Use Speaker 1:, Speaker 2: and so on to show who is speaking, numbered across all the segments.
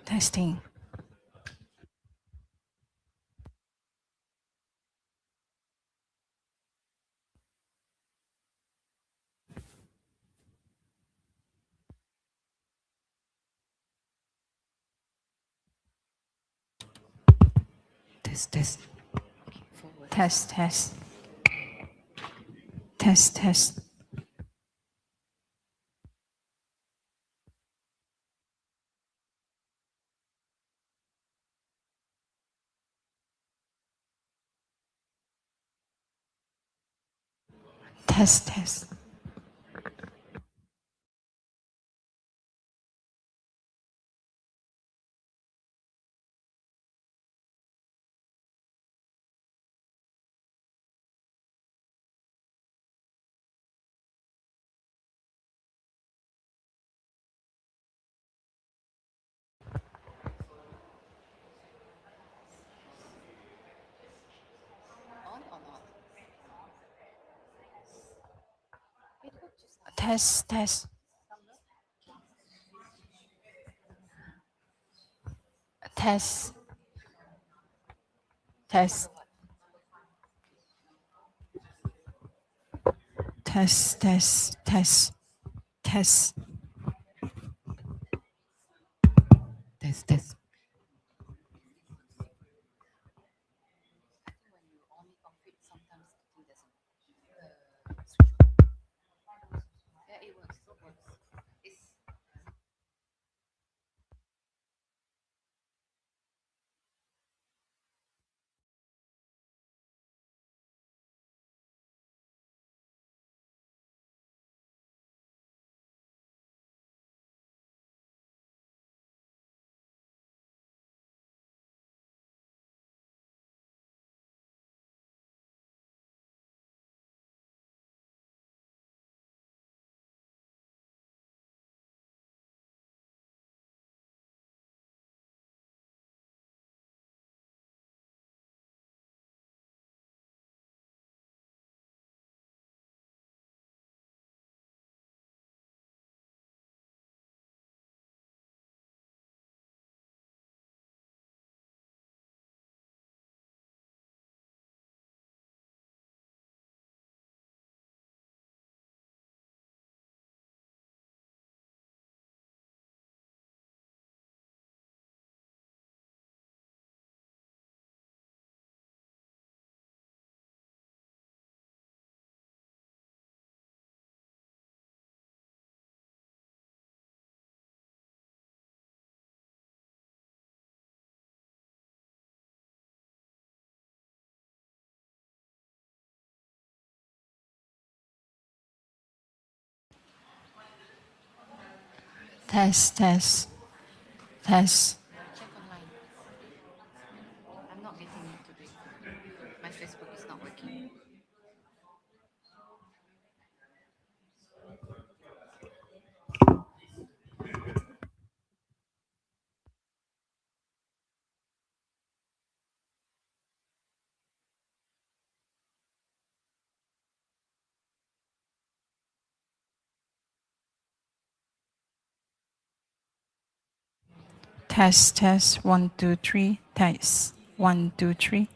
Speaker 1: Testing. Test, test. Test, test. Test, test. Test, test. Test, test. Test. Test. Test, test, test. Test. Test, test. Test, test, test.
Speaker 2: Check online. I'm not getting it today. My Facebook is not working.
Speaker 1: Test, test. 1, 2, 3. Test. 1, 2, 3.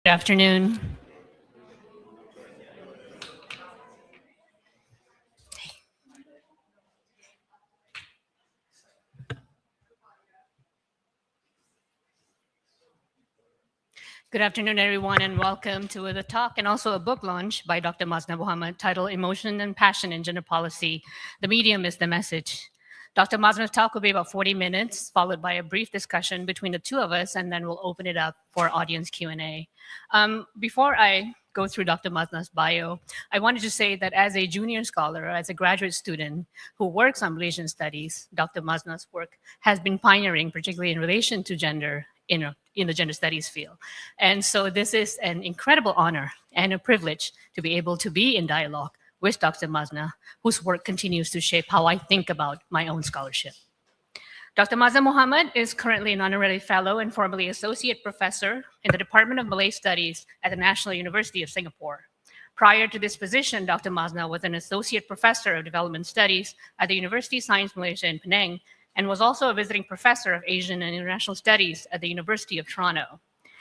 Speaker 3: Good afternoon. Good afternoon, everyone, and welcome to the talk and also a book launch by Dr. Mazna Muhammad titled Emotion and Passion in Gender Policy. The medium is the message. Dr. Mazna's talk will be about 40 minutes, followed by a brief discussion between the two of us, and then we'll open it up for audience Q&A. Before I go through Dr. Mazna's bio, I wanted to say that as a junior scholar, as a graduate student who works on Malaysian studies, Dr. Mazna's work has been pioneering, particularly in relation to gender in the gender studies field. And so this is an incredible honor and a privilege to be able to be in dialogue with Dr. Mazna, whose work continues to shape how I think about my own scholarship. Dr. Mazna Muhammad is currently an honorary fellow and formerly associate professor in the Department of Malay Studies at the National University of Singapore. Prior to this position, Dr. Mazna was an associate professor of development studies at the University of Science Malaysia in Penang, and was also a visiting professor of Asian and International Studies at the University of Toronto.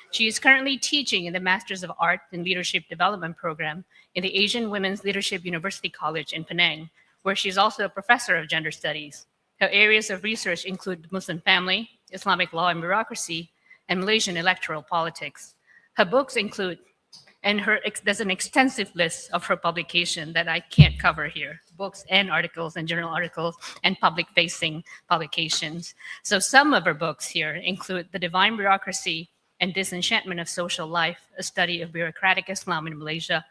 Speaker 3: She is currently teaching in the Masters of Art in Leadership Development program in the Asian Women's Leadership University College in Penang, where she is also a professor of gender studies. Her areas of research include Muslim family, Islamic law and bureaucracy, and Malaysian electoral politics. Her books include, and there's an extensive list of her publication that I can't cover here, books and articles and journal articles and public-facing publications. So some of her books here include The Divine Bureaucracy and Disenchantment of Social Life, a study of bureaucratic Islam in Malaysia,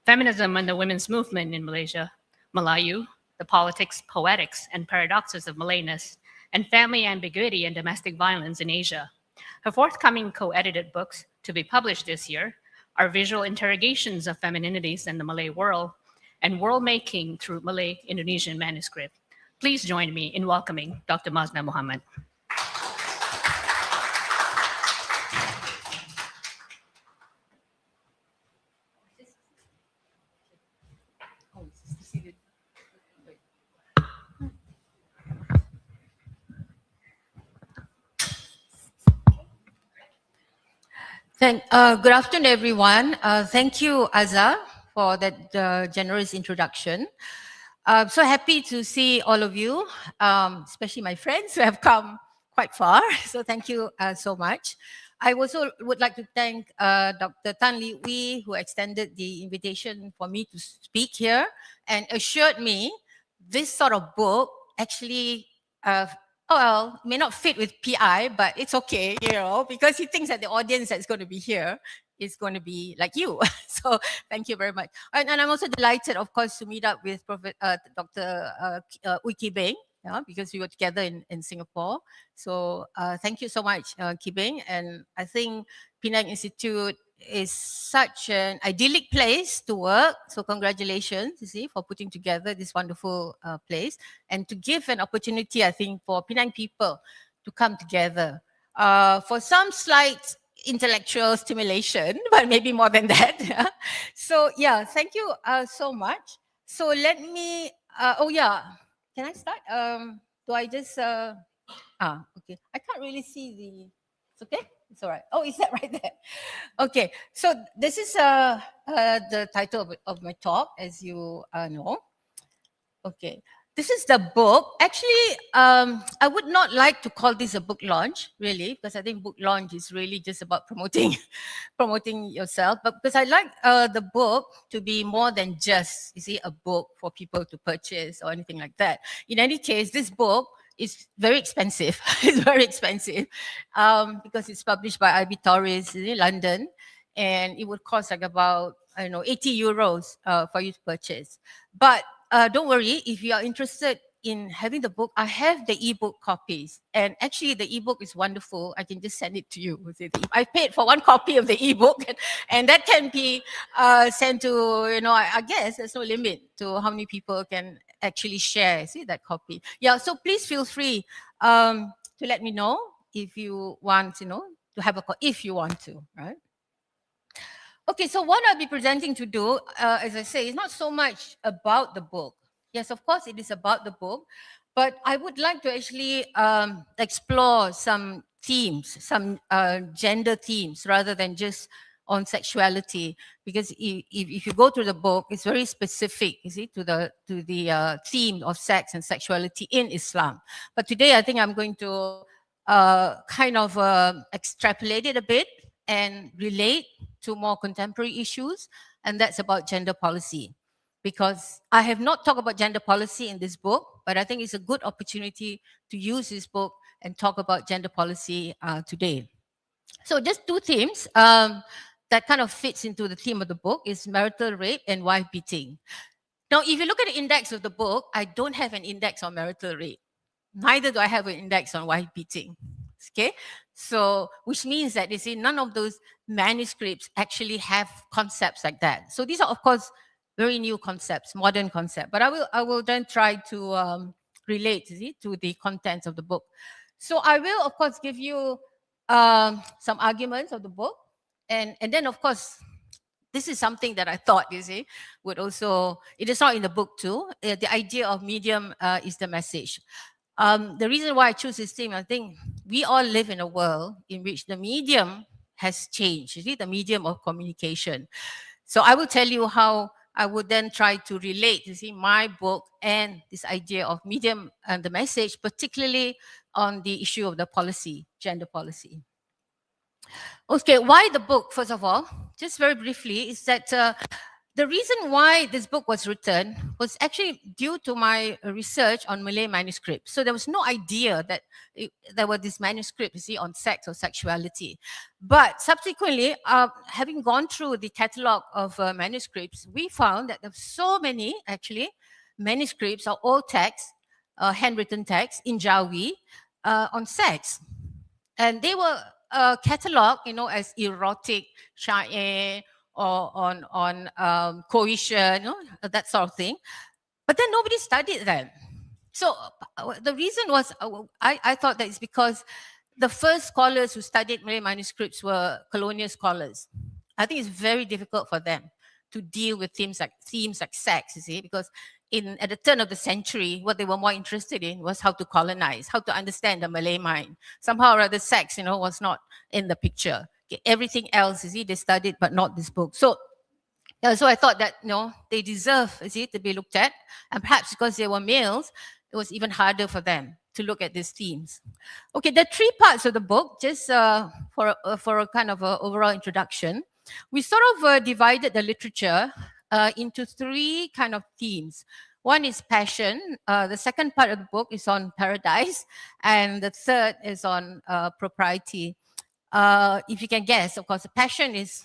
Speaker 3: Feminism and the Women's Movement in Malaysia, Malayu, The Politics, Poetics, and Paradoxes of Malayness, and Family Ambiguity and Domestic Violence in Asia. Her forthcoming co-edited books to be published this year are Visual Interrogations of Femininities in the Malay World and World Making through Malay-Indonesian Manuscript. Please join me in welcoming Dr. Mazna Muhammad.
Speaker 4: Good afternoon, everyone. Thank you, Azza, for that generous introduction. So happy to see all of you, especially my friends who have come quite far. So thank you so much. I also would like to thank Dr. Tan Lee Wee, who extended the invitation for me to speak here and assured me this sort of book actually may not fit with PI, but it's okay, because he thinks that the audience that's going to be here is going to be like you. So thank you very much. And I'm also delighted, of course, to meet up with Dr. Ui Ki Beng, because we were together in Singapore. So thank you so much, Ki Beng. And I think Penang Institute is such an idyllic place to work. So congratulations, for putting together this wonderful place and to give an opportunity, I think, for Penang people to come together for some slight intellectual stimulation, but maybe more than that. So yeah, thank you so much. So let me, can I start? Do I just, okay. I can't really see it's okay? It's all right. Oh, is that right there? Okay, so this is the title of my talk, as you know. Okay, this is the book. Actually, I would not like to call this a book launch, really, because I think book launch is really just about promoting yourself. But because I like the book to be more than just, a book for people to purchase or anything like that. In any case, this book is very expensive. It's very expensive because it's published by IB Tauris in London, and it would cost like about 80 euros for you to purchase. But don't worry, if you are interested in having the book, I have the ebook copies, and actually the ebook is wonderful. I can just send it to you. I paid for one copy of the ebook, and that can be sent to I guess there's no limit to how many people can actually share that copy. Yeah, so please feel free to let me know if you want to have a if you want to, right? Okay, so what I'll be presenting to do, as I say, is not so much about the book. Yes, of course, it is about the book, but I would like to actually explore some themes, some gender themes, rather than just on sexuality, because if you go through the book, it's very specific, you see, to the theme of sex and sexuality in Islam. But today, I think I'm going to kind of extrapolate it a bit and relate to more contemporary issues, and that's about gender policy. Because I have not talked about gender policy in this book, but I think it's a good opportunity to use this book and talk about gender policy today. So just two themes that kind of fits into the theme of the book is marital rape and wife beating. Now, if you look at the index of the book, I don't have an index on marital rape. Neither do I have an index on wife beating. Okay, so which means that, you see, none of those manuscripts actually have concepts like that. So these are, of course, very new concepts, modern concepts. But I will then try to relate, see, to the contents of the book. So I will, of course, give you some arguments of the book, and then, of course, this is something that I thought, you see, would also, it is not in the book too. The idea of medium is the message. The reason why I choose this theme, I think we all live in a world in which the medium has changed, you see, the medium of communication. So I will tell you how I would then try to relate, you see, my book and this idea of medium and the message, particularly on the issue of the policy, gender policy. Okay, why the book, first of all? Just very briefly, is that the reason why this book was written was actually due to my research on Malay manuscripts. So there was no idea that there were these manuscripts, you see, on sex or sexuality. But subsequently, having gone through the catalogue of manuscripts, we found that there were so many, actually, manuscripts or old texts, handwritten texts in Jawi on sex. And they were catalogued, you know, as erotic, syair, or on coercion, you know, that sort of thing. But then nobody studied them. So the reason was, I thought that it's because the first scholars who studied Malay manuscripts were colonial scholars. I think it's very difficult for them to deal with themes like sex, you see, because at the turn of the century, what they were more interested in was how to colonize, how to understand the Malay mind. Somehow or other, sex, you know, was not in the picture. Okay, everything else, you see, they studied, but not this book. So I thought that, you know, they deserve, you see, to be looked at. And perhaps because they were males, it was even harder for them to look at these themes. Okay, there are three parts of the book, just for a kind of a overall introduction. We sort of divided the literature into three kind of themes. One is passion. The second part of the book is on paradise. And the third is on propriety. If you can guess, of course, the passion is,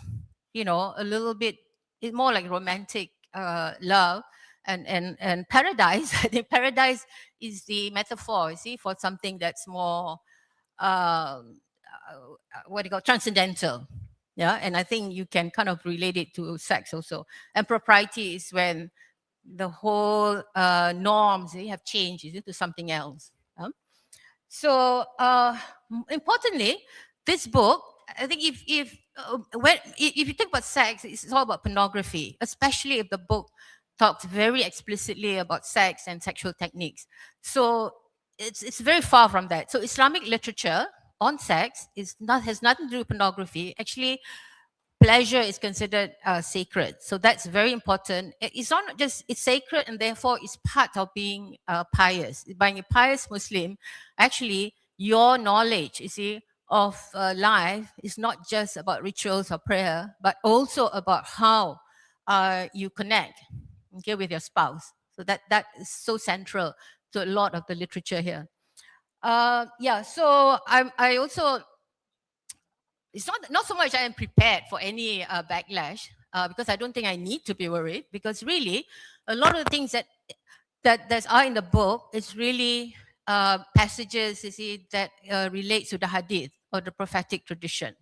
Speaker 4: you know, a little bit, it's more like romantic love. And paradise, I think paradise is the metaphor, you see, for something that's more, transcendental. Yeah, and I think you can kind of relate it to sex also. And propriety is when the whole norms have changed to something else. So importantly, this book, I think if you think about sex, it's all about pornography, especially if the book talks very explicitly about sex and sexual techniques. So it's very far from that. So Islamic literature on sex has nothing to do with pornography. Actually, pleasure is considered sacred. So that's very important. It's not just, it's sacred, and therefore it's part of being pious. Being a pious Muslim, actually, your knowledge, you see, of life is not just about rituals or prayer, but also about how you connect, okay, with your spouse. So that is so central to a lot of the literature here. So I also, it's not so much I am prepared for any backlash, because I don't think I need to be worried, because really a lot of the things that are in the book is really passages, you see, that relate to the hadith or the prophetic tradition.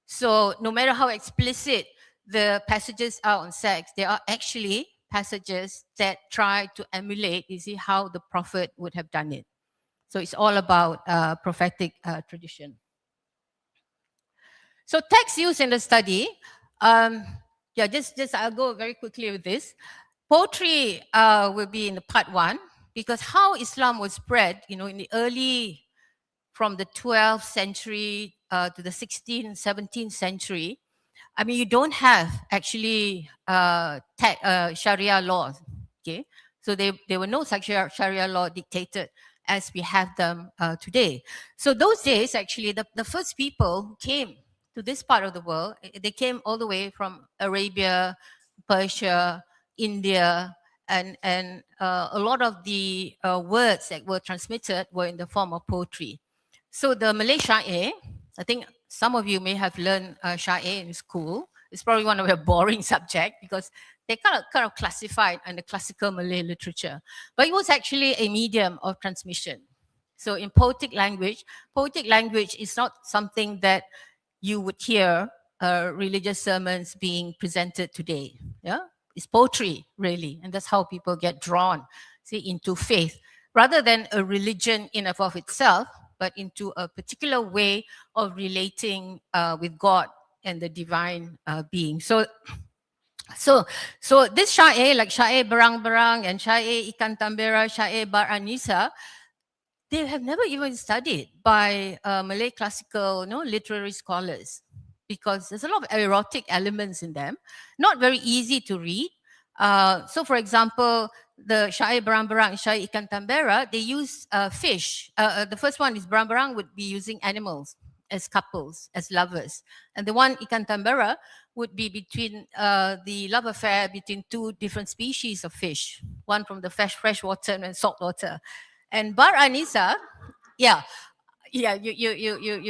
Speaker 4: So no matter how explicit the passages are on sex, they are actually passages that try to emulate, you see, how the prophet would have done it. So it's all about prophetic tradition. So text used in the study, just I'll go very quickly with this. Poetry will be in the part one, because how Islam was spread, you know, in the from the 12th century to the 16th, 17th century, I mean, you don't have actually Sharia laws, okay? So there were no such Sharia law dictated as we have them today. So those days, actually, the first people who came to this part of the world, they came all the way from Arabia, Persia, India, and a lot of the words that were transmitted were in the form of poetry. So the Malay syair, I think some of you may have learned syair in school. It's probably one of a boring subject because they kind of classified under classical Malay literature. But it was actually a medium of transmission. So in poetic language is not something that you would hear religious sermons being presented today. Yeah, it's poetry really, and that's how people get drawn, see, into faith, rather than a religion in and of itself, but into a particular way of relating with God and the divine being. So this syair, like syair Berang-Berang and syair Ikan Tambera, syair Bar Anisa, they have never even studied by Malay classical literary scholars, because there's a lot of erotic elements in them, not very easy to read. So for example, the syair Berang-Berang, syair Ikan Tambera, they use fish. The first one is Berang-Berang would be using animals as couples, as lovers. And the one Ikan Tambera would be between the love affair between two different species of fish, one from the fresh water and salt water. And Bar Anisa, you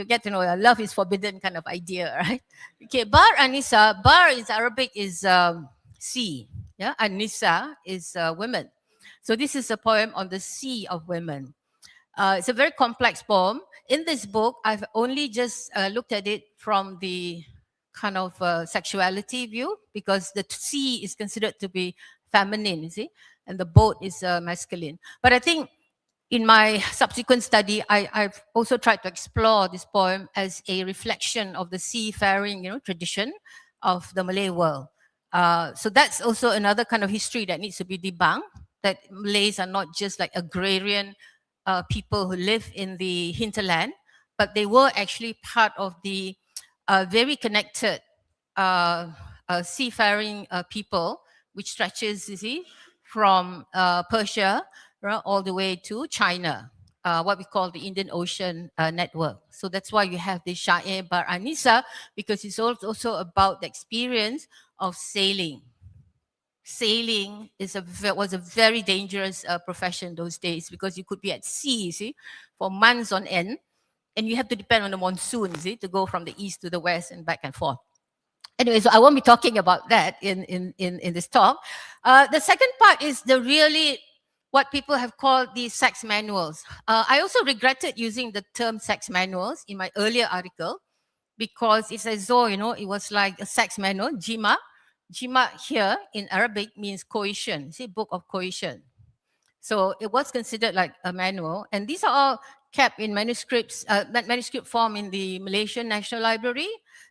Speaker 4: get to know love is forbidden kind of idea, right? Okay, Bar Anisa, Bar is Arabic is sea, yeah, Anisa is women. So this is a poem on the sea of women. It's a very complex poem. In this book, I've only just looked at it from the kind of sexuality view, because the sea is considered to be feminine, you see, and the boat is masculine. But I think in my subsequent study, I've also tried to explore this poem as a reflection of the seafaring, tradition of the Malay world. So that's also another kind of history that needs to be debunked, that Malays are not just like agrarian people who live in the hinterland, but they were actually part of the very connected seafaring people, which stretches, you see, from Persia all the way to China, what we call the Indian Ocean network. So that's why you have the Syair Bar Anisa, because it's also about the experience of sailing. Sailing was a very dangerous profession those days, because you could be at sea, see, for months on end, and you have to depend on the monsoon, see, to go from the east to the west and back and forth. Anyway, so I won't be talking about that in this talk. The second part is what people have called the sex manuals. I also regretted using the term sex manuals in my earlier article, because it's as though, it was like a sex manual, jima. Jima here in Arabic means coition, see, book of coition. So it was considered like a manual. And these are all kept in manuscripts, manuscript form in the Malaysian National Library,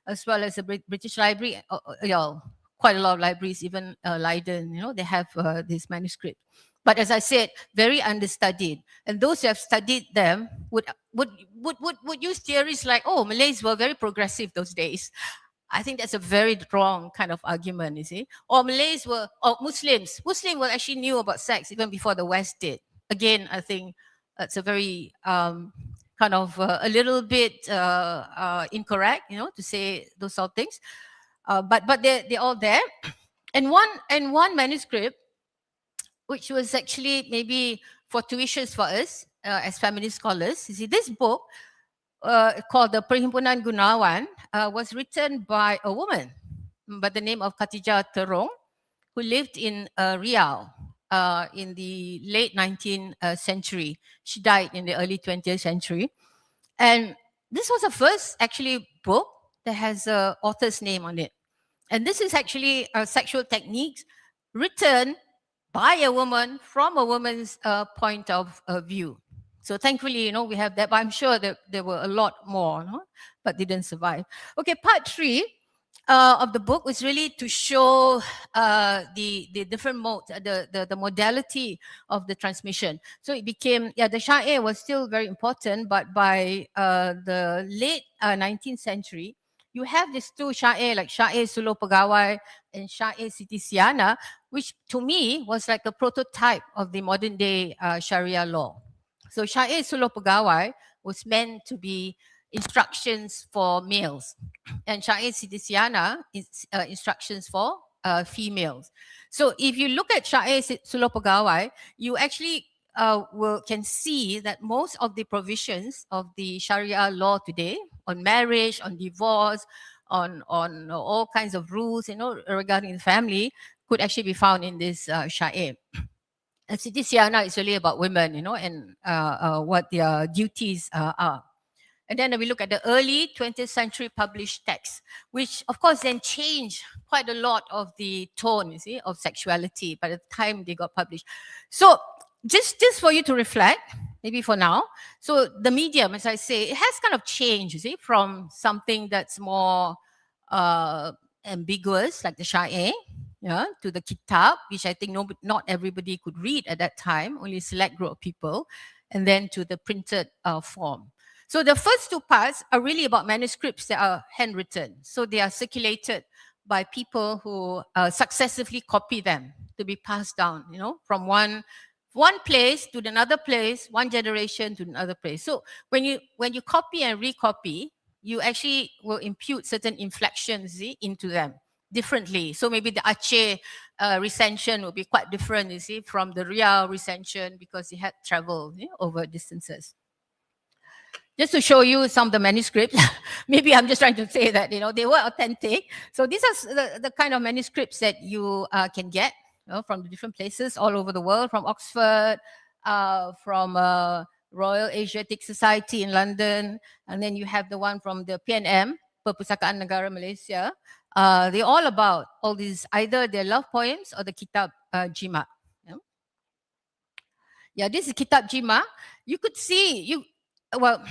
Speaker 4: as well as the British Library. Quite a lot of libraries, even Leiden, they have this manuscript. But as I said, very understudied. And those who have studied them would use theories like, oh, Malays were very progressive those days. I think that's a very wrong kind of argument, you see. Or Malays were, or Muslims were actually knew about sex even before the West did. Again, I think that's a very kind of a little bit incorrect, to say those sort of things. But they're all there. And one manuscript, which was actually maybe fortuitous for us as feminist scholars. You see, this book called the Perhimpunan Gunawan was written by a woman by the name of Khatijah Terong, who lived in Riau in the late 19th century. She died in the early 20th century. And this was the first actually book that has an author's name on it. And this is actually sexual techniques written by a woman from a woman's point of view. So thankfully, we have that, but I'm sure that there were a lot more, but didn't survive. Okay, part 3 of the book was really to show the different modes, the modality of the transmission. So it became, the syair was still very important, but by the late 19th century, you have these two syair, like syair Suluh Pegawai and syair Siti Siana, which to me was like a prototype of the modern day Sharia law. So syair Suluh Pegawai was meant to be instructions for males, and syair Siti Siana is instructions for females. So if you look at syair Suluh Pegawai, you actually can see that most of the provisions of the Sharia law today on marriage, on divorce, on all kinds of rules, regarding the family, could actually be found in this syair. And Siti Siana is really about women, and what their duties are. And then we look at the early 20th century published texts, which of course then changed quite a lot of the tone, of sexuality by the time they got published. So just for you to reflect, maybe for now. So the medium, as I say, it has kind of changed, from something that's more ambiguous, like the syair, to the kitab, which I think not everybody could read at that time, only a select group of people, and then to the printed form. So the first two parts are really about manuscripts that are handwritten. So they are circulated by people who successively copy them to be passed down, from one place to another place, one generation to another place. So when you copy and recopy, you actually will impute certain inflections into them differently. So maybe the Aceh recension will be quite different, from the Riau recension, because it had traveled over distances. Just to show you some of the manuscripts, maybe I'm just trying to say that, they were authentic. So these are the kind of manuscripts that you can get from the different places all over the world, from Oxford, from Royal Asiatic Society in London, and then you have the one from the PNM, Perpustakaan Negara Malaysia. They're all about all these, either their love poems or the kitab Jima. Yeah, this is kitab Jima. You could see, well,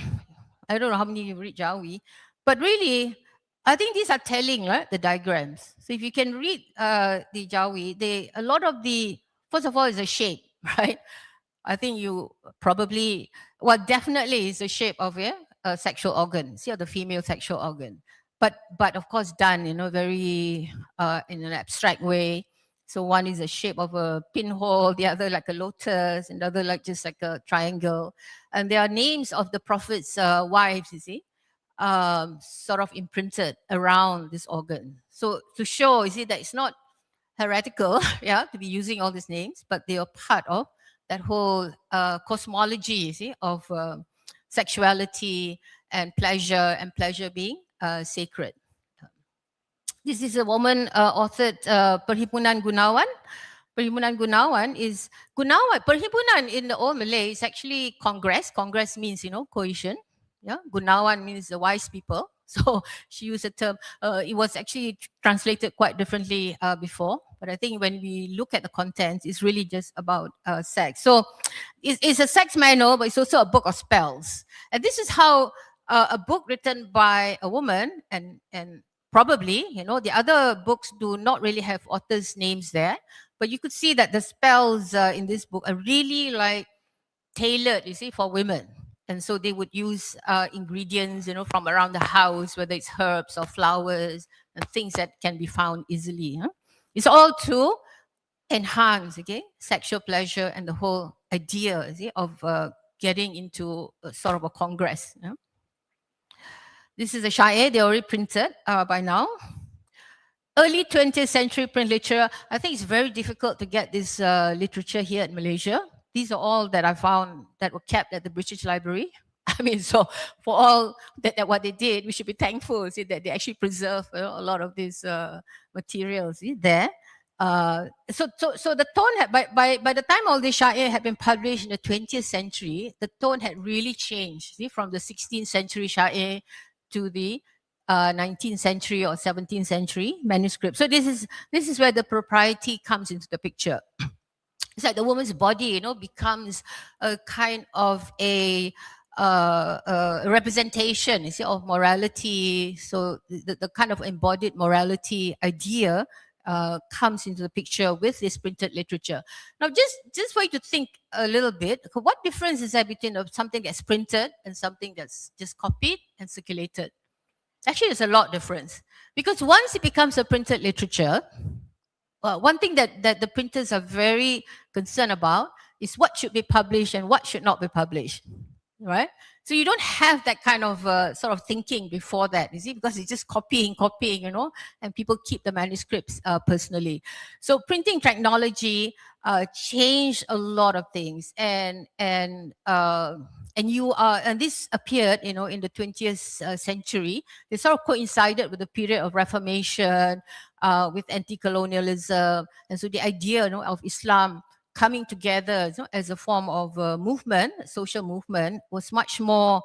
Speaker 4: I don't know how many you read Jawi, but really, I think these are telling, right? The diagrams. So if you can read the Jawi, a lot of the, first of all, is a shape, right? I think you probably, definitely is the shape of a sexual organ, the female sexual organ. But of course done, very in an abstract way. So one is a shape of a pinhole, the other like a lotus, and the other like just like a triangle. And there are names of the Prophet's wives, sort of imprinted around this organ. So to show, that it's not heretical, to be using all these names, but they are part of that whole cosmology, of sexuality and pleasure being sacred. This is a woman authored Perhimpunan Gunawan. Perhimpunan Gunawan is Perhimpunan in the Old Malay is actually Congress. Congress means cohesion. Yeah, Gunawan means the wise people. So she used a term. It was actually translated quite differently before, but I think when we look at the content, it's really just about sex. So it's a sex manual, but it's also a book of spells. And this is how a book written by a woman, and probably, the other books do not really have authors' names there, but you could see that the spells in this book are really like tailored, for women. And so they would use ingredients, from around the house, whether it's herbs or flowers and things that can be found easily. It's all to enhance, sexual pleasure and the whole idea, of getting into sort of a congress. This is a syair, they already printed by now. Early 20th century print literature, I think it's very difficult to get this literature here in Malaysia. These are all that I found that were kept at the British Library. I mean, so for all that what they did, we should be thankful that they actually preserve a lot of these materials there. So the tone by the time all this syair had been published in the 20th century, the tone had really changed. From the 16th century syair to the 19th century or 17th century manuscript. So this is where the propriety comes into the picture. It's like the woman's body, becomes a kind of a representation, of morality. So the kind of embodied morality idea comes into the picture with this printed literature. Now, just for you to think a little bit, what difference is there between something that's printed and something that's just copied and circulated? Actually, there's a lot difference. Because once it becomes a printed literature, one thing that the printers are very concerned about is what should be published and what should not be published, right? So you don't have that kind of sort of thinking before that, you see, because it's just copying, and people keep the manuscripts personally. So printing technology changed a lot of things, and this appeared, in the 20th century. They sort of coincided with the period of Reformation, with anti-colonialism, and so the idea, of Islam coming together, as a form of movement, social movement, was much more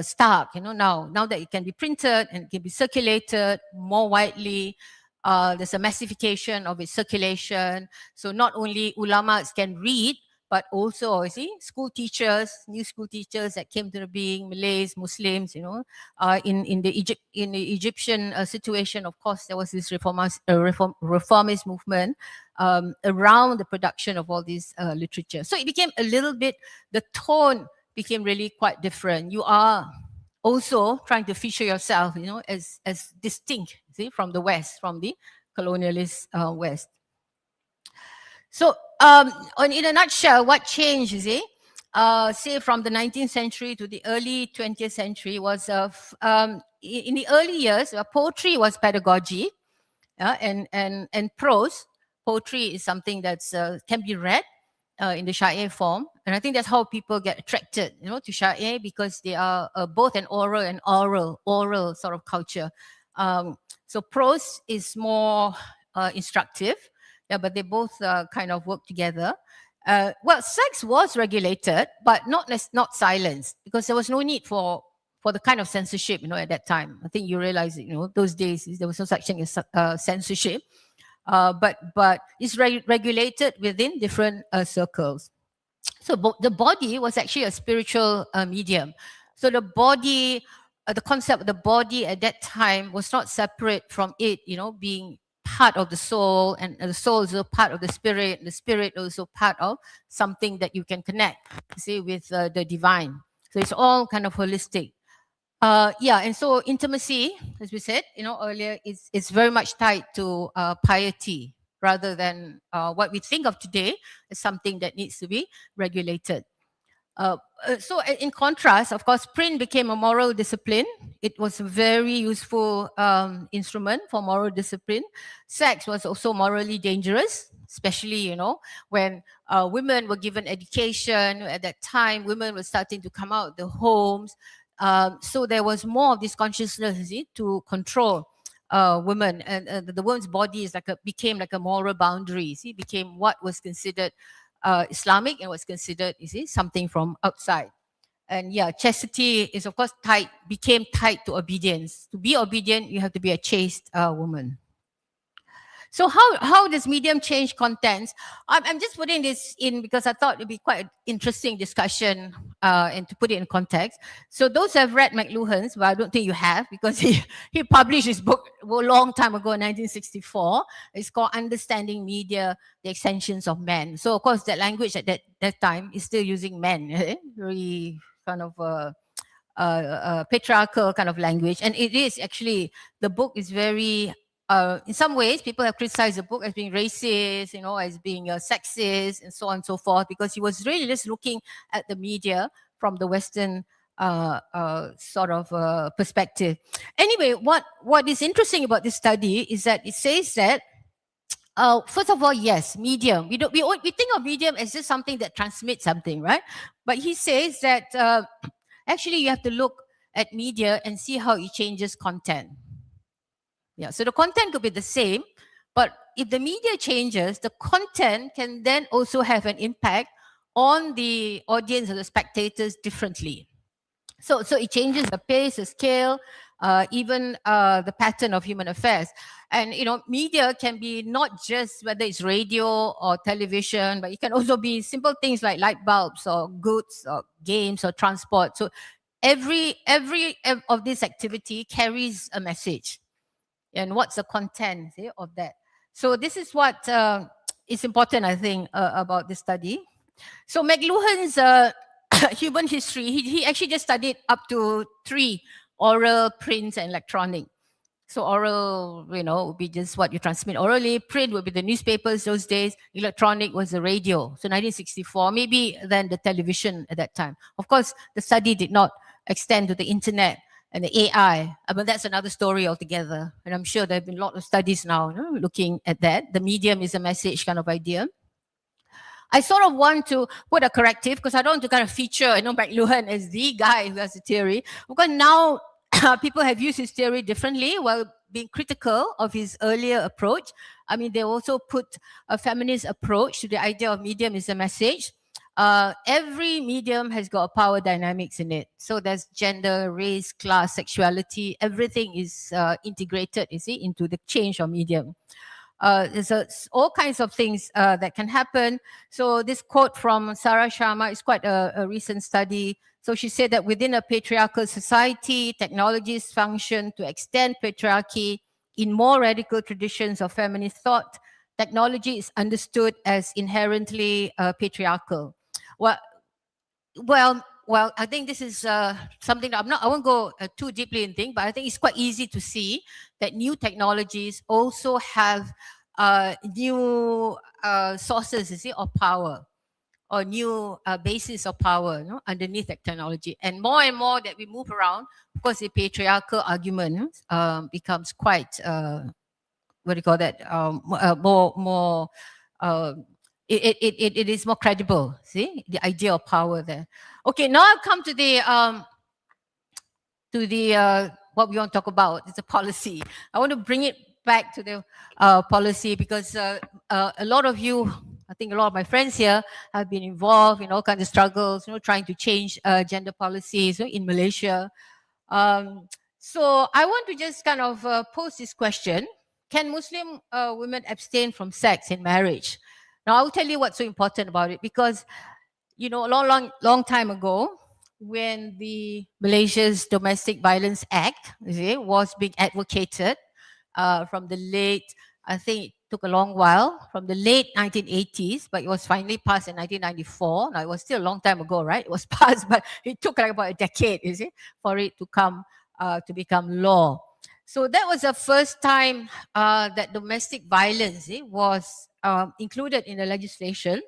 Speaker 4: stark. Now that it can be printed and it can be circulated more widely. There's a massification of its circulation. So not only ulamas can read, but also, school teachers, new school teachers that came to being, Malays, Muslims, in the Egyptian situation. Of course, there was this reformist movement around the production of all this literature. So it became a little bit, the tone became really quite different. You are also trying to feature yourself, as distinct, from the West, from the colonialist West. So, in a nutshell, what changed, say from the 19th century to the early 20th century was, in the early years, poetry was pedagogy, and prose. Poetry is something that can be read in the syair form, and I think that's how people get attracted, to syair, because they are both an oral and oral sort of culture. So prose is more instructive. Yeah, but they both kind of work together. Well, sex was regulated, but not silenced, because there was no need for the kind of censorship, at that time. I think you realize, those days there was no such thing as censorship, but it's regulated within different circles. So the body was actually a spiritual medium. So the body, the concept of the body at that time was not separate from it, being part of the soul, and the soul is a part of the spirit also part of something that you can connect, with the divine. So it's all kind of holistic. And so intimacy, as we said, earlier, is very much tied to piety, rather than what we think of today as something that needs to be regulated. So in contrast, of course, print became a moral discipline. It was a very useful instrument for moral discipline. Sex was also morally dangerous, especially, when women were given education. At that time, women were starting to come out of the homes. So there was more of this consciousness to control women, and the woman's body became like a moral boundary. It became what was considered Islamic and was considered, something from outside. And chastity is, of course, became tied to obedience. To be obedient, you have to be a chaste woman. So how does medium change contents? I'm just putting this in because I thought it'd be quite an interesting discussion, and to put it in context. So those who have read McLuhan's, but I don't think you have, because he published his book a long time ago in 1964. It's called Understanding Media, the Extensions of Men. So of course that language at that time is still using men, very kind of patriarchal kind of language. And it is actually, the book is very, in some ways, people have criticized the book as being racist, as being sexist, and so on and so forth, because he was really just looking at the media from the Western sort of perspective. Anyway, what is interesting about this study is that it says that, first of all, yes, medium. We think of medium as just something that transmits something, right? But he says that actually you have to look at media and see how it changes content. Yeah, so the content could be the same, but if the media changes, the content can then also have an impact on the audience or the spectators differently. So it changes the pace, the scale, even the pattern of human affairs. And, media can be not just whether it's radio or television, but it can also be simple things like light bulbs or goods or games or transport. So every of this activity carries a message. And what's the content of that? So this is what is important, I think, about this study. So McLuhan's human history, he actually just studied up to 3 oral, print, and electronic. So oral, would be just what you transmit orally. Print would be the newspapers those days. Electronic was the radio. So 1964, maybe then the television at that time. Of course, the study did not extend to the internet and the AI. But that's another story altogether. And I'm sure there have been a lot of studies now looking at that. The medium is a message kind of idea. I sort of want to put a corrective because I don't want to kind of feature, McLuhan as the guy who has the theory. Because now people have used his theory differently while being critical of his earlier approach. I mean, they also put a feminist approach to the idea of medium is a message. Every medium has got power dynamics in it. So there's gender, race, class, sexuality. Everything is integrated, into the change of medium. There's all kinds of things that can happen. So this quote from Sarah Sharma is quite a recent study. So she said that within a patriarchal society, technologies function to extend patriarchy. In more radical traditions of feminist thought, technology is understood as inherently patriarchal. Well, I think this is something that I won't go too deeply in things, but I think it's quite easy to see that new technologies also have new sources, of power, or new basis of power underneath that technology. And more that we move around, of course, the patriarchal argument becomes quite, more, it is more credible, the idea of power there. Okay, now I've come to the what we want to talk about. It's a policy. I want to bring it back to the policy because a lot of you, I think a lot of my friends here have been involved in all kinds of struggles, trying to change gender policies in Malaysia. So I want to just kind of pose this question. Can Muslim women abstain from sex in marriage? Now, I'll tell you what's so important about it because, a long time ago, when the Malaysia's Domestic Violence Act was being advocated from the late, I think it took a long while, from the late 1980s, but it was finally passed in 1994. Now, it was still a long time ago, right? It was passed, but it took like about a decade, for it to come to become law. So that was the first time that domestic violence was included in the legislation.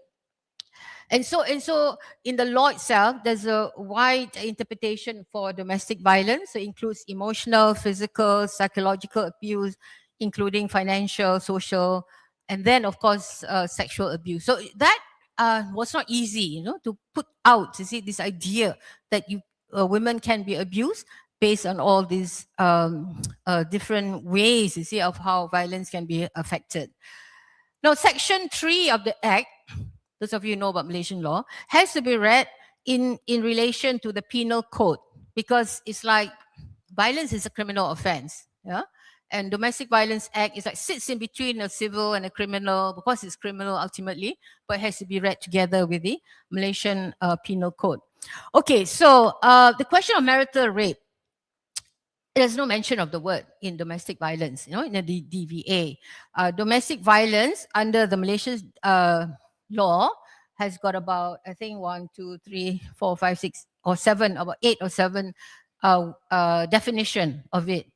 Speaker 4: And so in the law itself, there's a wide interpretation for domestic violence. So it includes emotional, physical, psychological abuse, including financial, social, and then, of course, sexual abuse. So that was not easy, to put out, this idea that women can be abused based on all these different ways, of how violence can be affected. Now, Section 3 of the Act, those of you know about Malaysian law, has to be read in relation to the penal code because it's like violence is a criminal offense, and Domestic Violence Act is like sits in between a civil and a criminal because it's criminal ultimately, but it has to be read together with the Malaysian penal code. Okay, so the question of marital rape, there's no mention of the word in domestic violence, in the DVA. Domestic violence under the Malaysian law has got about, I think, 1, 2, 3, 4, 5, 6, or 7, about 8 or 7 definition of it.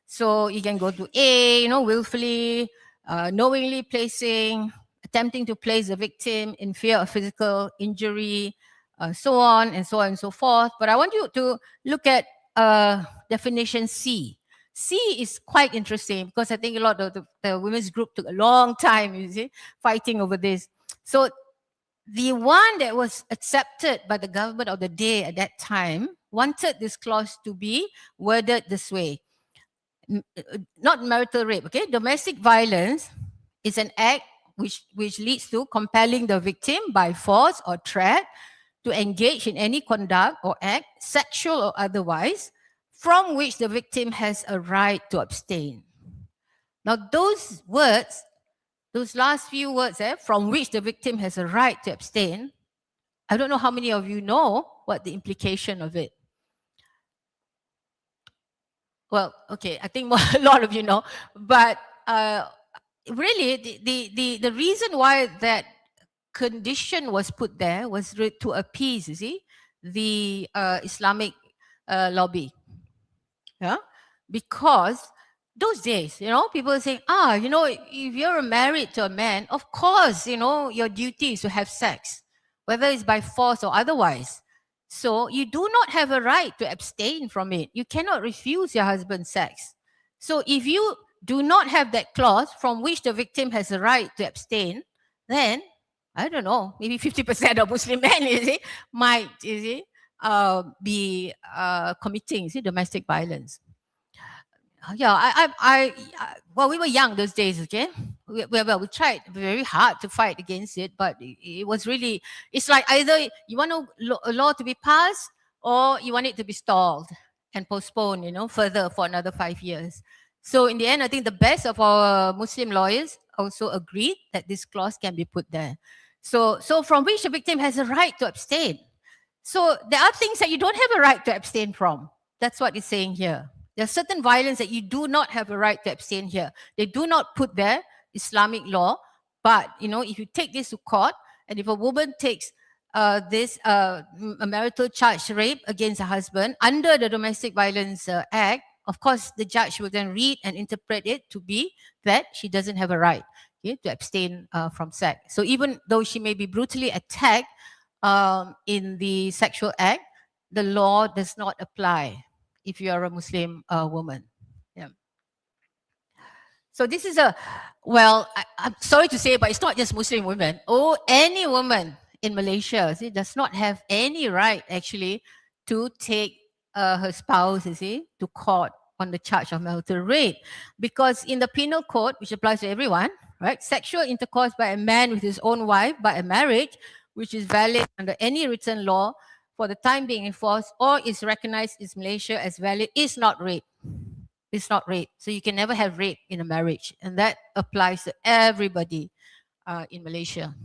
Speaker 4: So you can go to A, willfully, knowingly placing, attempting to place the victim in fear of physical injury, so on and so on and so forth. But I want you to look at definition C. C is quite interesting because I think a lot of the women's group took a long time, fighting over this. So the one that was accepted by the government of the day at that time wanted this clause to be worded this way. Not marital rape, okay? Domestic violence is an act which leads to compelling the victim by force or threat to engage in any conduct or act, sexual or otherwise, from which the victim has a right to abstain. Now, those words, those last few words, from which the victim has a right to abstain, I don't know how many of you know what the implication of it. Well, okay, I think a lot of you know, but really the reason why that condition was put there was to appease, the Islamic lobby. Yeah, because those days, people say, if you're married to a man, of course, your duty is to have sex, whether it's by force or otherwise. So you do not have a right to abstain from it. You cannot refuse your husband sex. So if you do not have that clause from which the victim has a right to abstain, then I don't know, maybe 50% of Muslim men, might, be committing, domestic violence. Yeah, well, we were young those days, okay? We tried very hard to fight against it, but it was really, it's like either you want a law to be passed or you want it to be stalled and postponed, further for another 5 years. So in the end, I think the best of our Muslim lawyers also agreed that this clause can be put there. So from which the victim has a right to abstain. So there are things that you don't have a right to abstain from. That's what it's saying here. There's certain violence that you do not have a right to abstain here. They do not put there Islamic law, but if you take this to court, and if a woman takes a marital charge rape against a husband under the Domestic Violence Act, of course the judge will then read and interpret it to be that she doesn't have a right to abstain from sex. So even though she may be brutally attacked in the sexual act, the law does not apply if you are a Muslim woman. Yeah. So this is I'm sorry to say, but it's not just Muslim women. Any woman in Malaysia, does not have any right actually to take her spouse, to court on the charge of marital rape. Because in the penal code, which applies to everyone, right, sexual intercourse by a man with his own wife by a marriage, which is valid under any written law for the time being enforced or is recognized in Malaysia as valid, is not rape. It's not rape. So you can never have rape in a marriage. And that applies to everybody in Malaysia.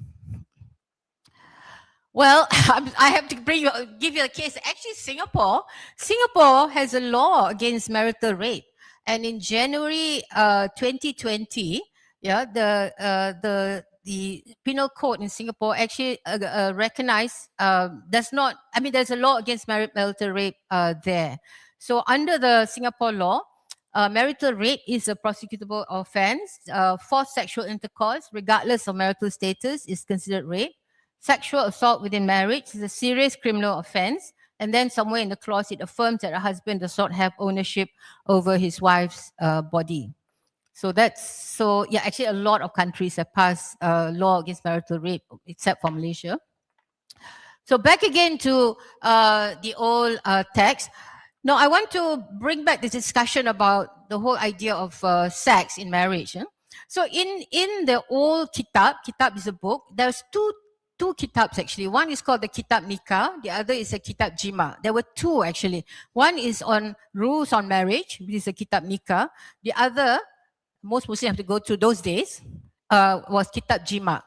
Speaker 4: Well, I have to give you a case. Actually, Singapore has a law against marital rape. And in January 2020, the penal code in Singapore actually recognized, there's a law against marital rape there. So under the Singapore law, marital rape is a prosecutable offense. Forced sexual intercourse, regardless of marital status, is considered rape. Sexual assault within marriage is a serious criminal offense. And then somewhere in the clause, it affirms that a husband does not have ownership over his wife's body. So actually a lot of countries have passed law against marital rape, except for Malaysia. So back again to the old text. Now I want to bring back this discussion about the whole idea of sex in marriage. So in the old kitab is a book. There's two kitabs actually. One is called the Kitab Nikah. The other is a Kitab Jima. There were two actually. One is on rules on marriage, which is a Kitab Nikah. The other, most Muslims have to go through those days, was Kitab Jima.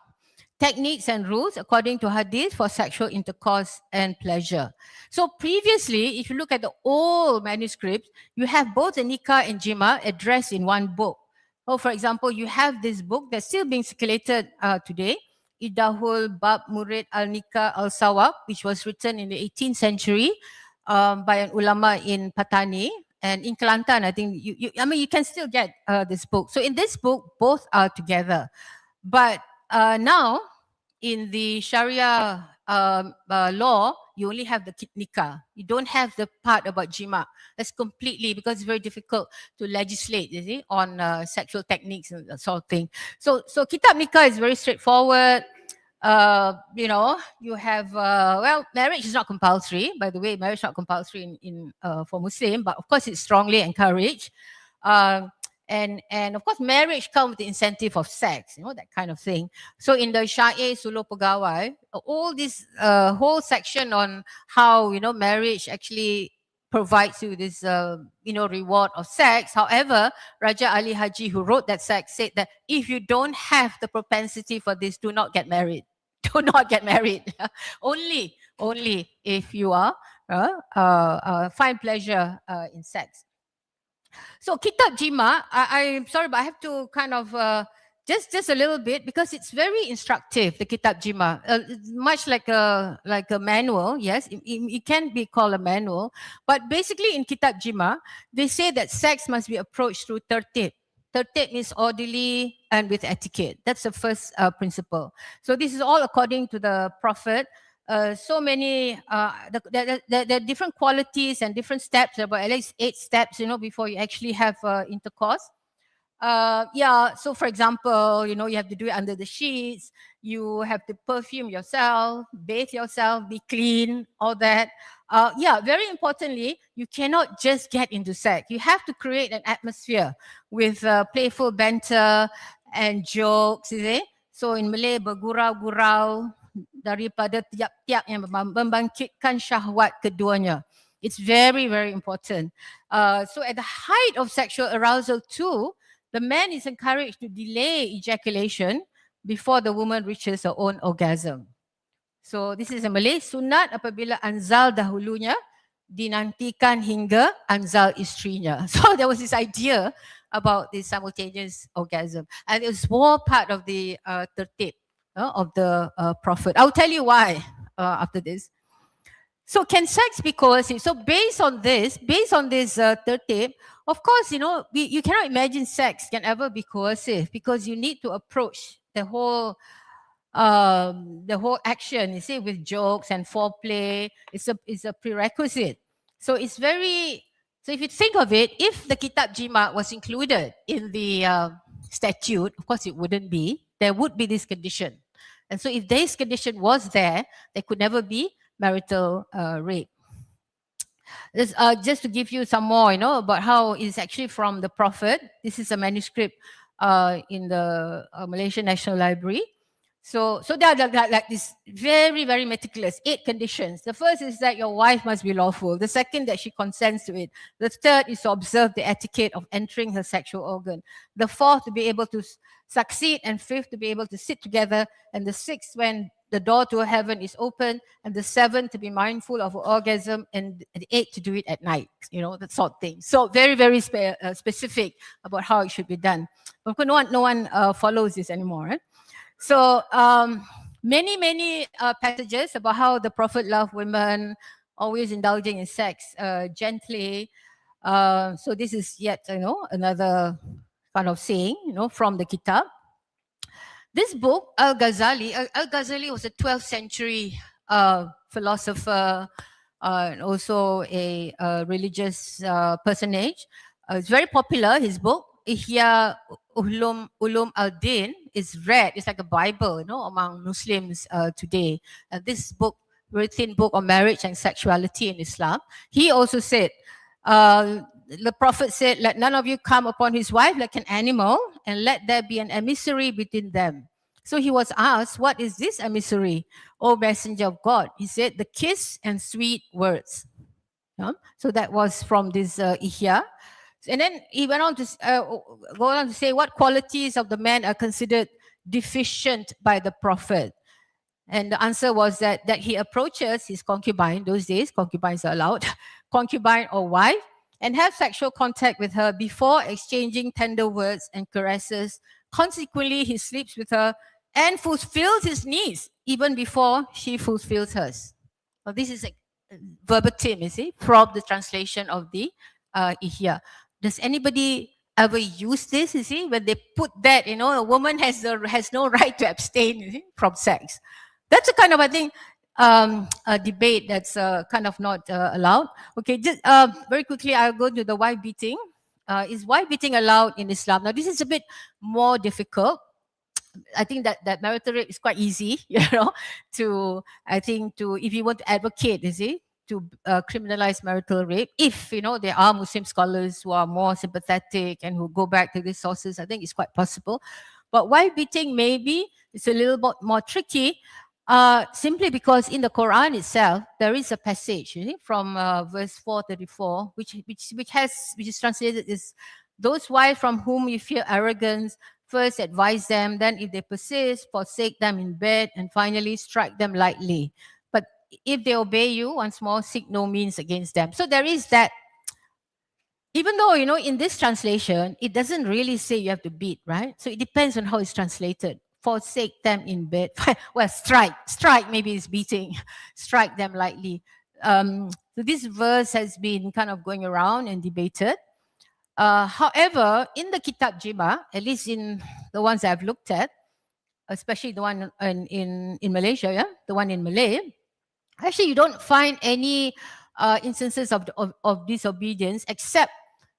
Speaker 4: Techniques and rules according to hadith for sexual intercourse and pleasure. So previously, if you look at the old manuscripts, you have both the Nikah and Jima addressed in one book. So for example, you have this book that's still being circulated today, Idahul Bab Murid al-Nikah al-Sawab, which was written in the 18th century by an ulama in Patani. And in Kelantan, I think you can still get this book. So in this book, both are together. But now, in the Sharia law, you only have the nikah. You don't have the part about jima. That's completely, because it's very difficult to legislate, on sexual techniques and that sort of thing. So kitab nikah is very straightforward. You have, marriage is not compulsory. By the way, marriage is not compulsory for Muslim, but of course it's strongly encouraged. And of course, marriage comes with the incentive of sex, that kind of thing. So in the syair Suluh Pegawai, all this whole section on how, marriage actually provides you this, reward of sex. However, Raja Ali Haji, who wrote that sex, said that if you don't have the propensity for this, do not get married. Do not get married. only if you are find pleasure in sex. So Kitab Jima, I'm sorry, but I have to kind of just a little bit, because it's very instructive, the Kitab Jima. Much like a manual, yes, it can be called a manual, but basically in Kitab Jima, they say that sex must be approached through tertib. Tertib means orderly and with etiquette. That's the first principle. So this is all according to the Prophet. So many, there are different qualities and different steps, about at least 8 steps, before you actually have intercourse. So for example, you have to do it under the sheets, you have to perfume yourself, bathe yourself, be clean, all that. Very importantly, you cannot just get into sex. You have to create an atmosphere with playful banter and jokes, is it? So in Malay, bergurau-gurau daripada tiap-tiap yang membangkitkan syahwat keduanya. It's very, very important. So at the height of sexual arousal too, the man is encouraged to delay ejaculation before the woman reaches her own orgasm. So this is a Malay. Sunat apabila anzal dahulunya dinantikan hingga anzal istrinya. So there was this idea about the simultaneous orgasm, and it was all part of the tertib of the Prophet. I'll tell you why after this. So can sex be coercive? So based on this tertib, of course, you cannot imagine sex can ever be coercive, because you need to approach the whole action, you see, with jokes and foreplay. It's a prerequisite. So it's very, so if you think of it, if the Kitab Jima was included in the statute, of course it wouldn't be. There would be this condition. And so if this condition was there could never be marital rape. This, just to give you some more, about how it's actually from the Prophet. This is a manuscript in the Malaysian National Library. So there are like this very, very meticulous 8 conditions. The first is that your wife must be lawful. The second, that she consents to it. The third is to observe the etiquette of entering her sexual organ. The fourth, to be able to succeed. And fifth, to be able to sit together. And the sixth, when the door to heaven is open. And the seventh, to be mindful of orgasm. And the eighth, to do it at night. That sort of thing. So very, very specific about how it should be done. But no one follows this anymore. Right? So many passages about how the Prophet loved women, always indulging in sex gently. So this is yet, another kind of saying, from the Kitab. This book, Al-Ghazali was a 12th century philosopher and also a religious personage. It's very popular, his book. Ihya Ulum al-Din is read. It's like a Bible, among Muslims today. And this book, very thin book on marriage and sexuality in Islam. He also said, the Prophet said, let none of you come upon his wife like an animal, and let there be an emissary between them. So he was asked, what is this emissary, O Messenger of God? He said, the kiss and sweet words. So that was from this Ihya. And then he went on to say what qualities of the man are considered deficient by the Prophet. And the answer was that he approaches his concubine, those days concubines are allowed, concubine or wife, and have sexual contact with her before exchanging tender words and caresses. Consequently, he sleeps with her and fulfills his needs even before she fulfills hers. Well, this is verbatim, you see, from the translation of the Ihya. Does anybody ever use this, you see, when they put that, a woman has no right to abstain, you see, from sex. That's a kind of, I think, a debate that's kind of not allowed. Okay, just very quickly, I'll go to the wife beating. Is wife beating allowed in Islam? Now, this is a bit more difficult. I think that marital rape is quite easy, if you want to advocate, you see, to criminalize marital rape. If, there are Muslim scholars who are more sympathetic and who go back to these sources, I think it's quite possible. But wife beating, maybe it's a little bit more tricky, simply because in the Quran itself, there is a passage from verse 434, which is translated as, those wives from whom you fear arrogance, first advise them, then if they persist, forsake them in bed, and finally strike them lightly. If they obey you, once more, seek no means against them. So there is that even though, in this translation, it doesn't really say you have to beat, right? So it depends on how it's translated. Forsake them in bed. Well, strike maybe is beating. Strike them lightly. So this verse has been kind of going around and debated. However, in the kitab Jima, at least in the ones I've looked at, especially the one in Malaysia, yeah, the one in Malay, actually you don't find any instances of disobedience except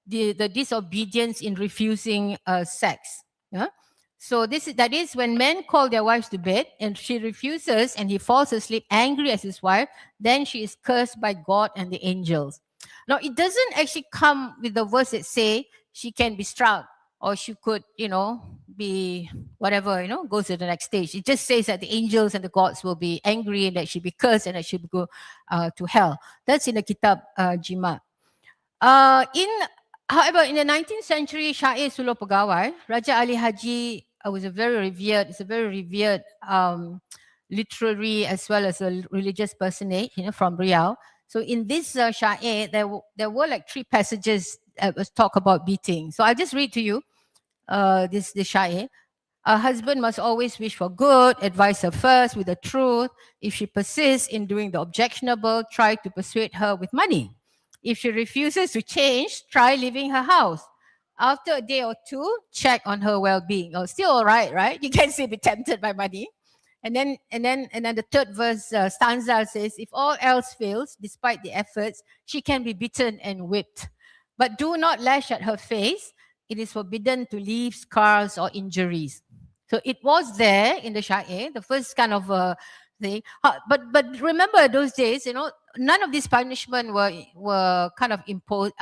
Speaker 4: the disobedience in refusing sex. Yeah? So that is when men call their wives to bed and she refuses and he falls asleep angry as his wife, then she is cursed by God and the angels. Now it doesn't actually come with the verse that say she can be struck or she could, be whatever, goes to the next stage. It just says that the angels and the gods will be angry and that she'll be cursed and that she'll go to hell. That's in the kitab Jima. However, in the 19th century, Syair Suluh Pegawai, Raja Ali Haji was a very revered literary as well as a religious personage, from Riau. So in this Syair, there were like 3 passages that was talk about beating. So I'll just read to you this Syair. A husband must always wish for good, advise her first with the truth. If she persists in doing the objectionable, try to persuade her with money. If she refuses to change, try leaving her house. After a day or 2, check on her well-being. Oh, still all right? You can't say be tempted by money. And then the third verse stanza says, if all else fails, despite the efforts, she can be beaten and whipped. But do not lash at her face. It is forbidden to leave scars or injuries. So it was there in the Syair, the first kind of thing. But remember those days, none of these punishment were kind of imposed,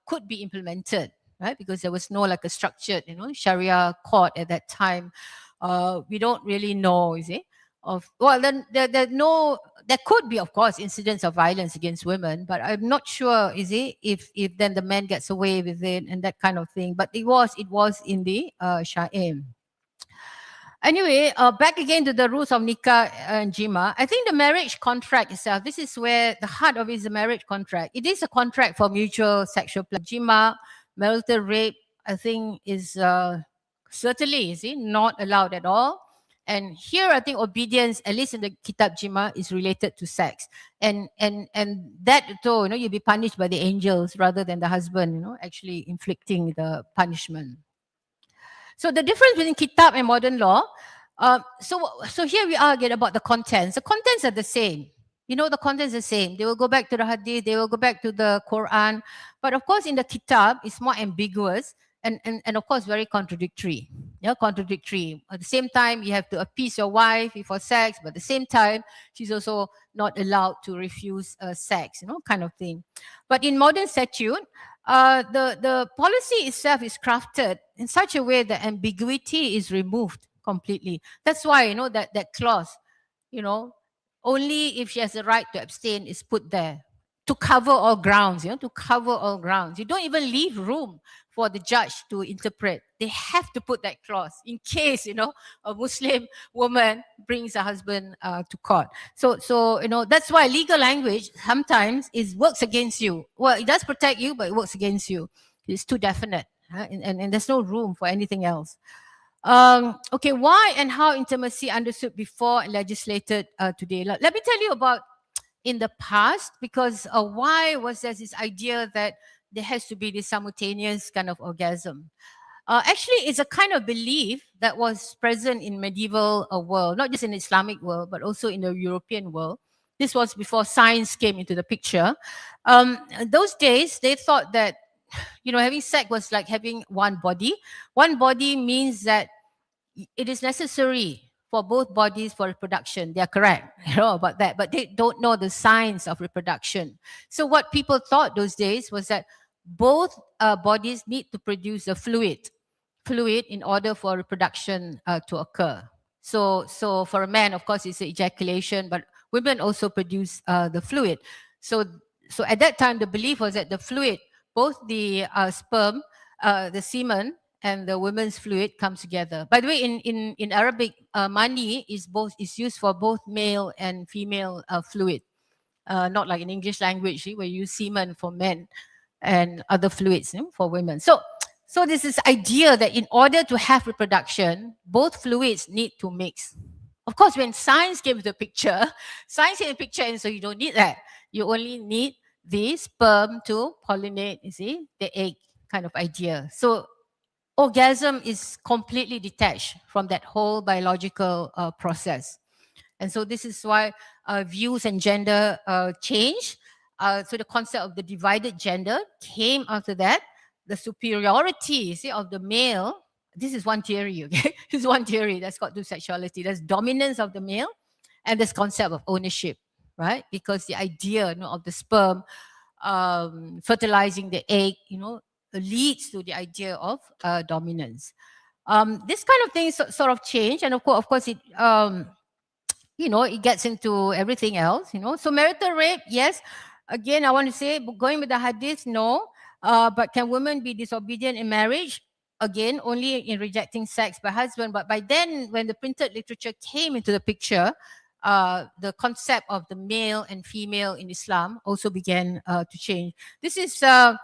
Speaker 4: could be implemented, right? Because there was no like a structured, Sharia court at that time. We don't really know, then there could be, of course, incidents of violence against women, but I'm not sure, if then the man gets away with it and that kind of thing. But it was in the Syair. Anyway, back again to the rules of nikah and jima. I think the marriage contract itself, this is where the heart of it is the marriage contract. It is a contract for mutual sexual pleasure. Jima, marital rape, I think is certainly, not allowed at all. And here, I think obedience, at least in the kitab jima, is related to sex. And that, though, you'll be punished by the angels rather than the husband, actually inflicting the punishment. So the difference between kitab and modern law, so here we are again about the contents. The contents are the same. The contents are the same. They will go back to the hadith, they will go back to the Quran. But of course, in the kitab, it's more ambiguous and of course, very contradictory. Contradictory. At the same time, you have to appease your wife before sex, but at the same time, she's also not allowed to refuse sex, kind of thing. But in modern statute, the policy itself is crafted in such a way that ambiguity is removed completely. That's why, that clause, only if she has the right to abstain is put there to cover all grounds, to cover all grounds. You don't even leave room for the judge to interpret. They have to put that clause in case, a Muslim woman brings her husband to court. So that's why legal language sometimes works against you. Well, it does protect you, but it works against you. It's too definite, and there's no room for anything else. Okay, why and how intimacy understood before and legislated today? Let me tell you about in the past, because why was there this idea that there has to be this simultaneous kind of orgasm? Actually, it's a kind of belief that was present in medieval world, not just in the Islamic world, but also in the European world. This was before science came into the picture. Those days, they thought that, having sex was like having one body. One body means that it is necessary for both bodies for reproduction. They are correct, about that, but they don't know the science of reproduction. So what people thought those days was that both bodies need to produce a fluid in order for reproduction to occur. So for a man, of course, it's ejaculation, but women also produce the fluid. So at that time, the belief was that the fluid, both the sperm, the semen, and the women's fluid comes together. By the way, in Arabic, mani is used for both male and female fluid. Not like in English language where you use semen for men. and other fluids for women. So this is idea that in order to have reproduction, both fluids need to mix. Of course, when science came to the picture, and so you don't need that. You only need the sperm to pollinate, you see, the egg kind of idea. So orgasm is completely detached from that whole biological process. And so this is why views and gender change. So the concept of the divided gender came after that. The superiority, see, of the male. This is one theory, okay? This is one theory that's got to do sexuality. There's dominance of the male, and this concept of ownership, right? Because the idea of the sperm fertilizing the egg, leads to the idea of dominance. This kind of thing sort of change, and of course, it it gets into everything else. So marital rape, yes. Again, I want to say, going with the hadith, no. But can women be disobedient in marriage? Again, only in rejecting sex by husband. But by then, when the printed literature came into the picture, the concept of the male and female in Islam also began to change. This is, I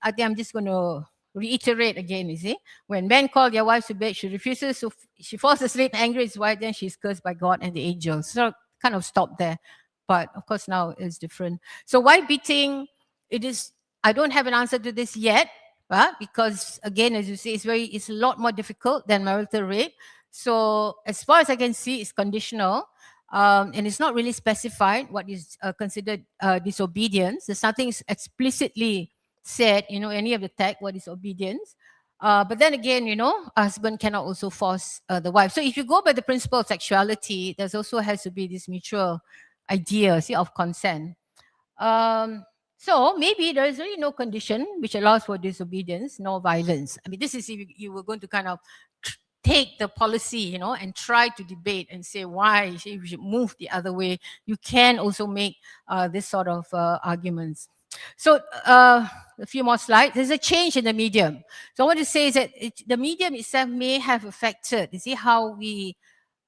Speaker 4: think I'm just going to reiterate again, you see. When men call their wives to bed, she refuses, so she falls asleep angry with his wife, then she's cursed by God and the angels. So kind of stop there. But of course now it's different. So why beating? It is, I don't have an answer to this yet, because again, as you say, it's a lot more difficult than marital rape. So as far as I can see, it's conditional. And it's not really specified what is considered disobedience. There's nothing explicitly said, any of the text, what is obedience. But then again, a husband cannot also force the wife. So if you go by the principle of sexuality, there's also has to be this mutual idea, of consent. So maybe there is really no condition which allows for disobedience, no violence. I mean, this is if you were going to kind of take the policy, and try to debate and say why we should move the other way. You can also make this sort of arguments. So a few more slides. There's a change in the medium. So I want to say is that the medium itself may have affected, how we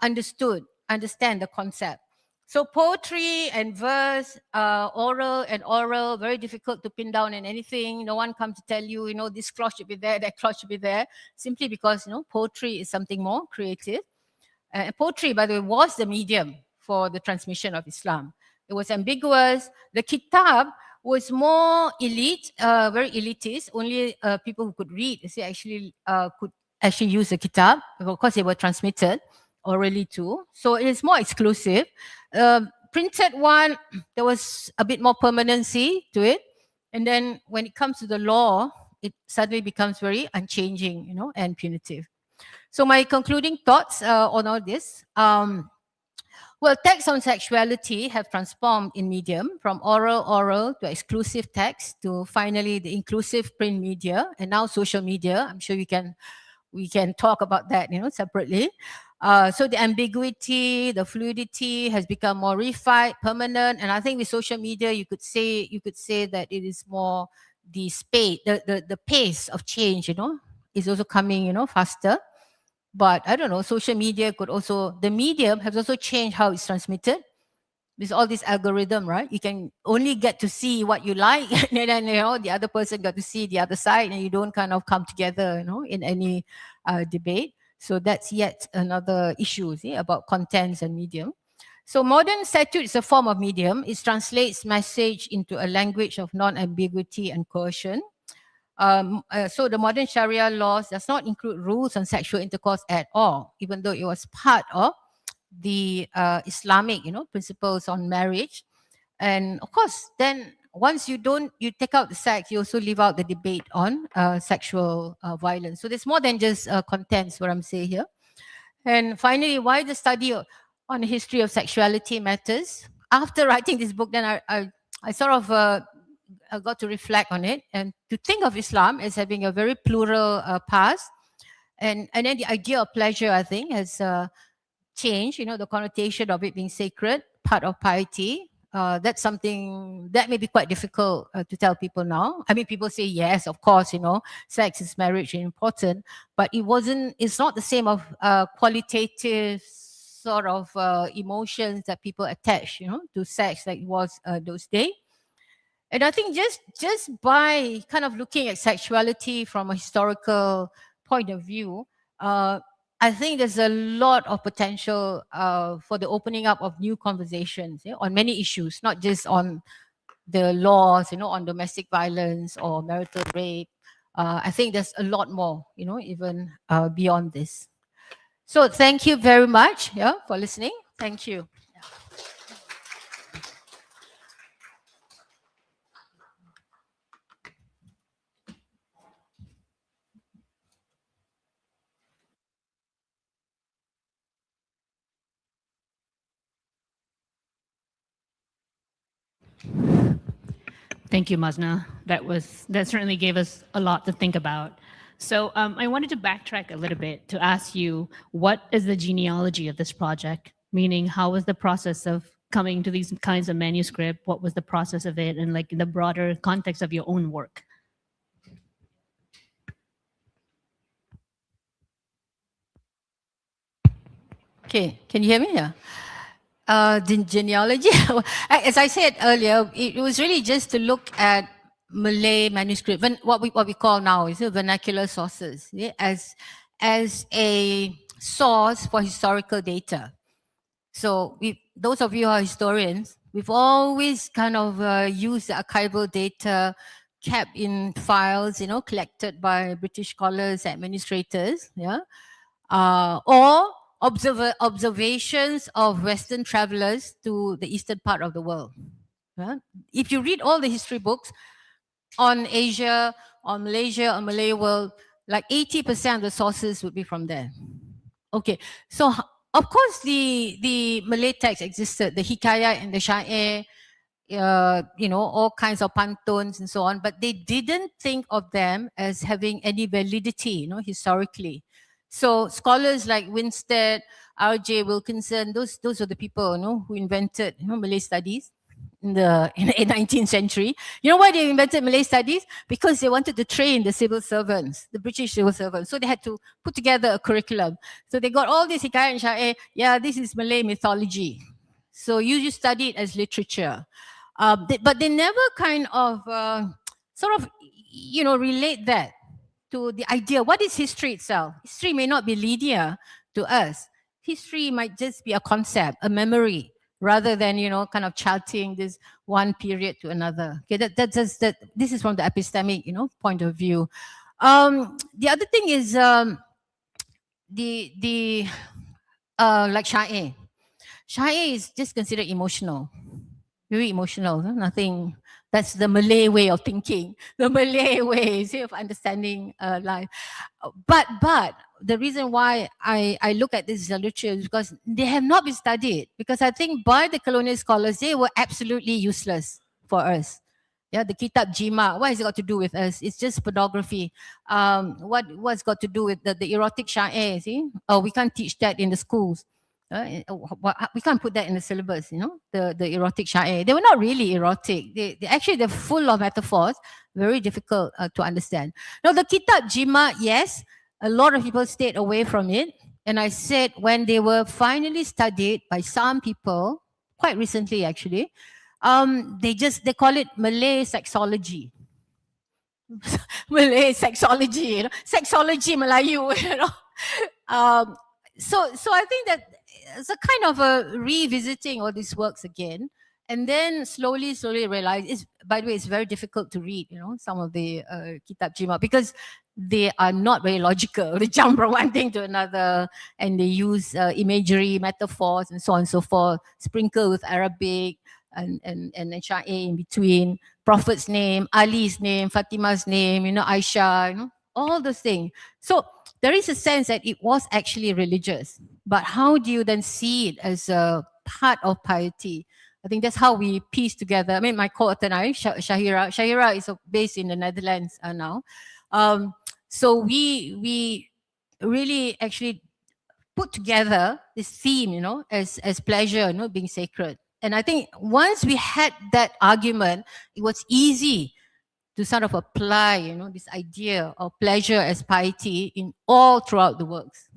Speaker 4: understand the concept. So poetry and verse, oral, very difficult to pin down in anything. No one comes to tell you, this clause should be there, that clause should be there, simply because, poetry is something more creative. Poetry, by the way, was the medium for the transmission of Islam. It was ambiguous. The kitab was more elite, very elitist. Only people who could read, could actually use the kitab. Of course, they were transmitted orally too. So it is more exclusive. Printed one, there was a bit more permanency to it. And then when it comes to the law, it suddenly becomes very unchanging, and punitive. So my concluding thoughts on all this. Well, texts on sexuality have transformed in medium from oral to exclusive text to finally the inclusive print media and now social media. I'm sure we can talk about that, separately. So the ambiguity, the fluidity has become more refined, permanent, and I think with social media, you could say that it is more the space, the pace of change, is also coming, faster. But I don't know, social media the medium has also changed how it's transmitted. With all this algorithm, right? You can only get to see what you like, and then the other person got to see the other side, and you don't kind of come together, in any debate. So that's yet another issue, about contents and medium. So modern statute is a form of medium. It translates message into a language of non-ambiguity and coercion. So the modern Sharia laws does not include rules on sexual intercourse at all, even though it was part of the Islamic, principles on marriage. And of course, then once you take out the sex, you also leave out the debate on sexual violence. So there's more than just contents, what I'm saying here. And finally, why the study on the history of sexuality matters. After writing this book, then I sort of I got to reflect on it and to think of Islam as having a very plural past. And then the idea of pleasure, I think, has changed, the connotation of it being sacred, part of piety. That's something that may be quite difficult to tell people now. I mean, people say, yes, of course, sex is marriage and important, but it's not the same of qualitative sort of emotions that people attach, to sex like it was those days. And I think just by kind of looking at sexuality from a historical point of view, I think there's a lot of potential for the opening up of new conversations, on many issues, not just on the laws, on domestic violence or marital rape. I think there's a lot more, even beyond this. So thank you very much, for listening. Thank you.
Speaker 3: Thank you, Mazna. That certainly gave us a lot to think about. So I wanted to backtrack a little bit to ask you, what is the genealogy of this project? Meaning, how was the process of coming to these kinds of manuscript? What was the process of it, and like in the broader context of your own work?
Speaker 4: Okay, can you hear me? Yeah. The genealogy, as I said earlier, it was really just to look at Malay manuscript, what we call now is vernacular sources, as a source for historical data. So those of you who are historians, we've always kind of used the archival data kept in files, collected by British scholars, administrators, or observations of Western travelers to the eastern part of the world. If you read all the history books on Asia, on Malaysia, on Malay world, like 80% of the sources would be from there. Okay, so of course the Malay text existed, the hikayat and the syair, all kinds of pantones and so on, but they didn't think of them as having any validity, historically. So scholars like Winstead, R.J. Wilkinson, those are the people, who invented, Malay studies in the 19th century. You know why they invented Malay studies? Because they wanted to train the civil servants, the British civil servants. So they had to put together a curriculum. So they got all this hikayat and syair. Yeah, this is Malay mythology. So you study it as literature. But they never kind of sort of, relate that to the idea. What is history itself? History may not be linear to us. History might just be a concept, a memory, rather than, kind of charting this one period to another. Okay, this is from the epistemic, point of view. The other thing is like syair. Syair is just considered emotional, very emotional. Nothing. That's the Malay way of thinking, the Malay way of understanding life. But the reason why I look at this literature is because they have not been studied. Because I think by the colonial scholars, they were absolutely useless for us. Yeah, the kitab jima, what has it got to do with us? It's just pornography. What's got to do with the erotic syair? See, we can't teach that in the schools. We can't put that in the syllabus, the erotic syair. They were not really erotic. They're full of metaphors, very difficult to understand. Now, the kitab jima, yes, a lot of people stayed away from it. And I said when they were finally studied by some people, quite recently actually, they call it Malay sexology. Malay sexology, sexology Melayu, So I think that it's a kind of a revisiting all these works again, and then slowly realize. By the way, it's very difficult to read. Some of the kitab jima, because they are not very logical. They jump from one thing to another, and they use imagery, metaphors, and so on and so forth, sprinkled with Arabic and syair in between. Prophet's name, Ali's name, Fatima's name, Aisha, all those things. So there is a sense that it was actually religious. But how do you then see it as a part of piety? I think that's how we piece together. I mean, my co-author and I, Shahira is based in the Netherlands now. So we really actually put together this theme, as pleasure, being sacred. And I think once we had that argument, it was easy to sort of apply, this idea of pleasure as piety in all throughout the works.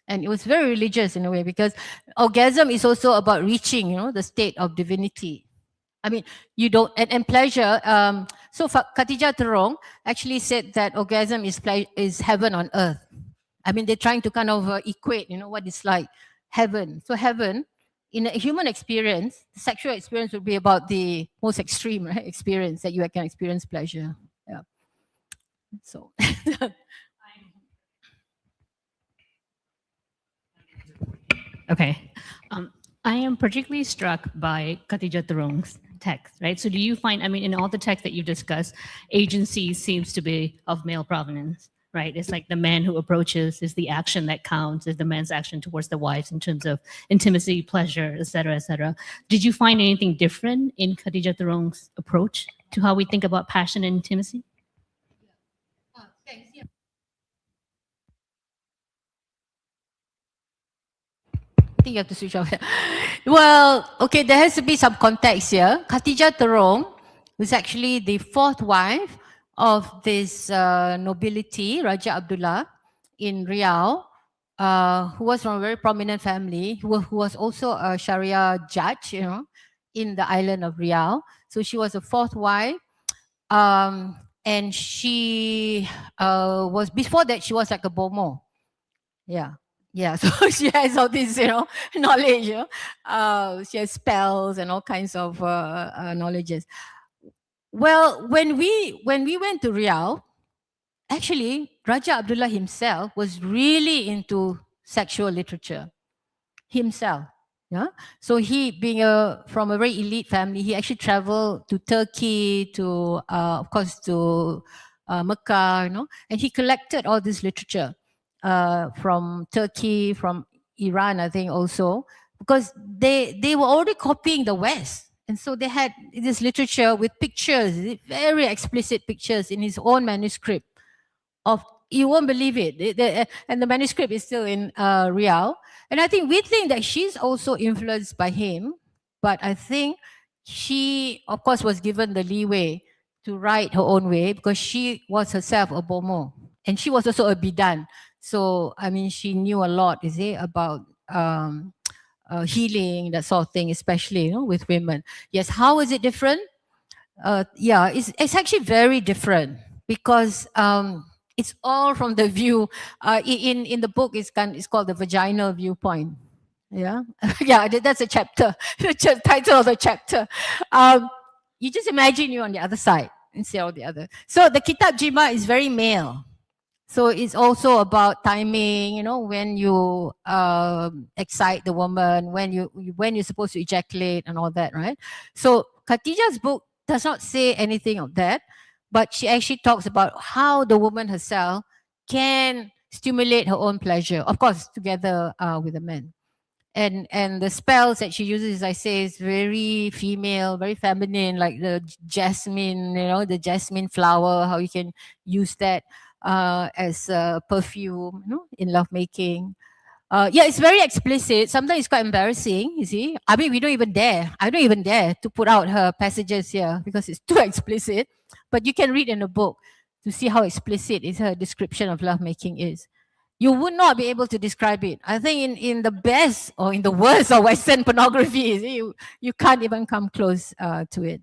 Speaker 4: And it was very religious in a way, because orgasm is also about reaching, the state of divinity. I mean, you don't, and pleasure. So Khatijah Terong actually said that orgasm is heaven on earth. I mean, they're trying to kind of equate, what it's like heaven. So heaven, in a human experience, the sexual experience would be about the most extreme, right, experience that you can experience pleasure. Yeah. So.
Speaker 3: Okay. I am particularly struck by Khatijah Terong's text, right? So do you find, I mean, in all the texts that you discuss, agency seems to be of male provenance, right? It's like the man who approaches is the action that counts, is the man's action towards the wives in terms of intimacy, pleasure, et cetera, et cetera. Did you find anything different in Khatijah Terong's approach to how we think about passion and intimacy?
Speaker 4: Thanks. Yeah. I think you have to switch off. Well, okay, there has to be some context here. Khatijah Terong was actually the fourth wife of this nobility, Raja Abdullah, in Riau, who was from a very prominent family, who was also a Sharia judge, in the island of Riau. So she was a fourth wife. And she was, before that, she was like a bomo. Yeah. Yeah, so she has all this, knowledge. She has spells and all kinds of knowledges. Well, when we went to Riau, actually, Raja Abdullah himself was really into sexual literature himself. Yeah. So he, being from a very elite family, he actually traveled to Turkey, to of course to Mecca, and he collected all this literature from Turkey, from Iran, I think also, because they were already copying the West. And so they had this literature with pictures, very explicit pictures in his own manuscript of, you won't believe it. And the manuscript is still in Riau. And I think we think that she's also influenced by him, but I think she, of course, was given the leeway to write her own way because she was herself a bomo. And she was also a bidan. So, I mean, she knew a lot, about healing, that sort of thing, especially with women. Yes, how is it different? Yeah, it's actually very different because it's all from the view. In the book, it's called the vaginal viewpoint. Yeah, yeah, that's a chapter. The title of the chapter. You just imagine you're on the other side instead of the other. So the kitab jima is very male. So it's also about timing, when you excite the woman, when you're supposed to ejaculate and all that, right? So Khadijah's book does not say anything of that, but she actually talks about how the woman herself can stimulate her own pleasure, of course, together with the men. And the spells that she uses, as I say, is very female, very feminine, like the jasmine, the jasmine flower, how you can use that as a perfume, in lovemaking. Yeah, it's very explicit. Sometimes it's quite embarrassing, you see. I mean, I don't even dare to put out her passages here because it's too explicit. But you can read in the book to see how explicit her description of lovemaking is. You would not be able to describe it. I think in the best or in the worst of Western pornography, you can't even come close to it.